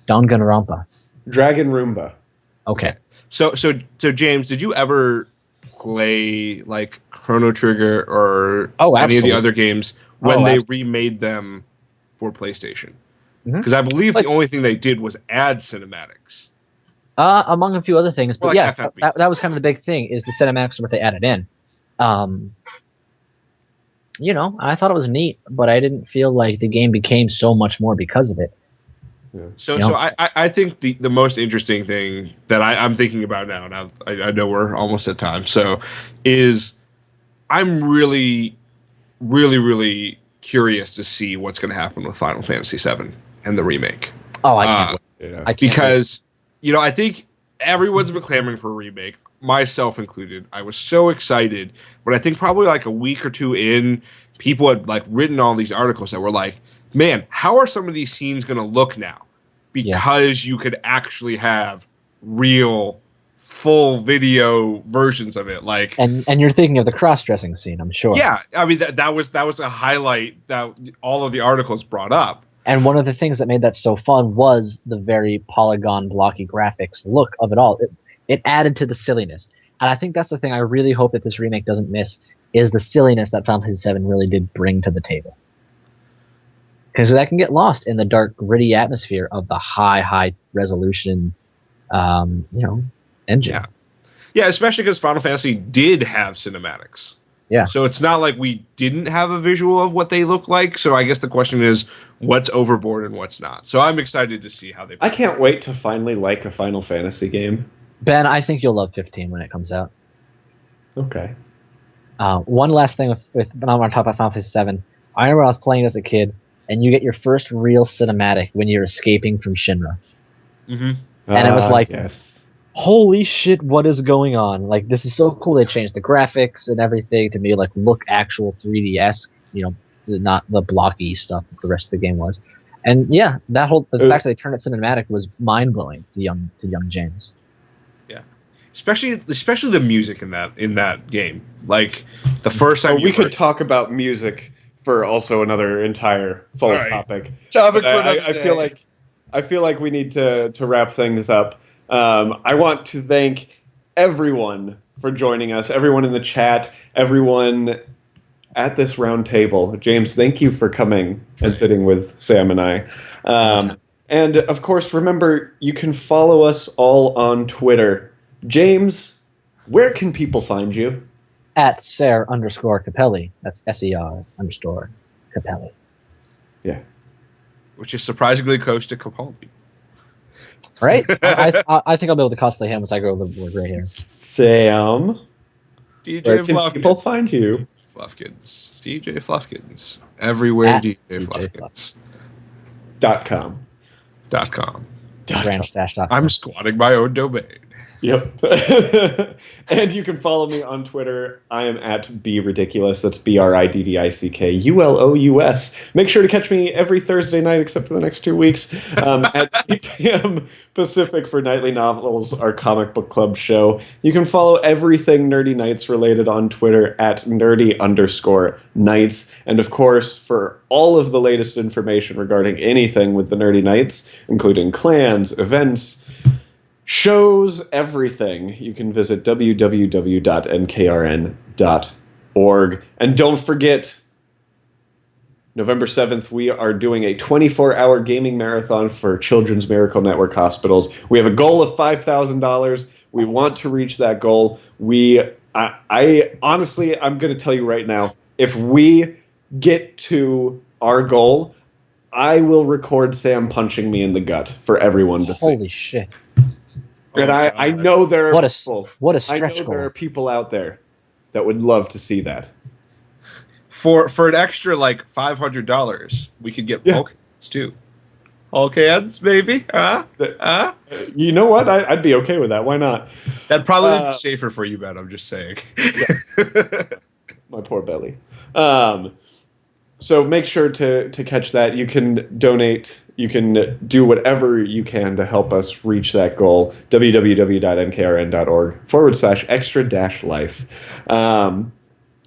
Danganronpa. Dragon Roomba. Okay. So James, did you ever play like Chrono Trigger or any of the other games when they remade them for PlayStation? Because I believe the only thing they did was add cinematics. Among a few other things, but like that was kind of the big thing is the cinematics and what they added in. I thought it was neat, but I didn't feel like the game became so much more because of it. Yeah. So I think the most interesting thing that I'm thinking about now I know we're almost at time, so is I'm really, really, really curious to see what's going to happen with Final Fantasy VII and the remake. Oh, I can't wait. Yeah. I can't because wait. I think everyone's been clamoring for a remake, myself included. I was so excited, but I think probably like a week or two in, people had like written all these articles that were like, man, how are some of these scenes going to look now? Because you could actually have real full video versions of it. Like, and you're thinking of the cross-dressing scene, I'm sure. yeah, I mean that was a highlight that all of the articles brought up. And one of the things that made that so fun was the very polygon blocky graphics look of it all. It added to the silliness. And I think that's the thing I really hope that this remake doesn't miss, is the silliness that Final Fantasy VII really did bring to the table. Because that can get lost in the dark, gritty atmosphere of the high resolution, engine. Yeah, especially because Final Fantasy did have cinematics. Yeah. So it's not like we didn't have a visual of what they look like. So I guess the question is, what's overboard and what's not? So I'm excited to see how they. I can't wait to finally like a Final Fantasy game. Ben, I think you'll love 15 when it comes out. Okay. One last thing with when I want to talk about Final Fantasy VII. I remember I was playing as a kid, and you get your first real cinematic when you're escaping from Shinra. Mm-hmm. And it was like, yes. Holy shit, what is going on? Like, this is so cool. They changed the graphics and everything to be like look actual 3D-esque, not the blocky stuff that the rest of the game was. And yeah, the fact that they turned it cinematic was mind-blowing to young James. Yeah. Especially the music in that game. Like the first time we could talk about music for also another entire full topic. Topic for another day. I feel like we need to wrap things up. I want to thank everyone for joining us, everyone in the chat, everyone at this round table. James, thank you for coming and sitting with Sam and I. And, of course, remember, you can follow us all on Twitter. James, where can people find you? At Ser_Capelli. That's SER_Capelli. Yeah. Which is surprisingly close to Capaldi. Right? I think I'll be able to cosplay him as I grow a little more gray hair. Sam, DJ where can Fluffkins. people find you? Fluffkins. DJ Fluffkins. Everywhere At DJ Fluffkins. .com. Branch-.com. I'm squatting my own domain. Yep. And you can follow me on Twitter. I am at BRidiculous. That's BRIDDICKULOUS. Make sure to catch me every Thursday night, except for the next 2 weeks, at 8 p.m. Pacific for Nightly Novels, our comic book club show. You can follow everything Nerdy Nights related on Twitter at nerdy_nights. And of course, for all of the latest information regarding anything with the Nerdy Nights, including clans, events, shows, everything, you can visit www.nkrn.org. And don't forget, November 7th, we are doing a 24-hour gaming marathon for Children's Miracle Network hospitals. We have a goal of $5,000. We want to reach that goal. I honestly, I'm going to tell you right now, if we get to our goal, I will record Sam punching me in the gut for everyone to see. Holy shit. And I know there are what a stretch I know goal. there are people out there that would love to see that. For an extra like $500, we could get Hulk hands too. Hulk hands, maybe? You know what? I'd be okay with that. Why not? That'd probably be safer for you, man. I'm just saying. My poor belly. So make sure to catch that. You can donate. You can do whatever you can to help us reach that goal. www.nkrn.org/extra-life.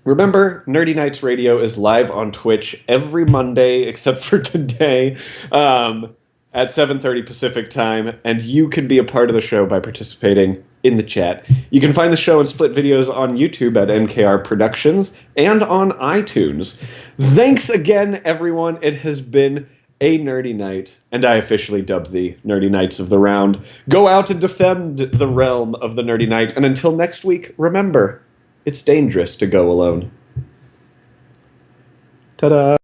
Remember, Nerdy Nights Radio is live on Twitch every Monday, except for today, at 7:30 Pacific time, and you can be a part of the show by participating in the chat. You can find the show in split videos on YouTube at NKR Productions and on iTunes. Thanks again, everyone. It has been a nerdy night, and I officially dub the Nerdy Knights of the Round. Go out and defend the realm of the Nerdy Night, and until next week, remember, it's dangerous to go alone. Ta-da!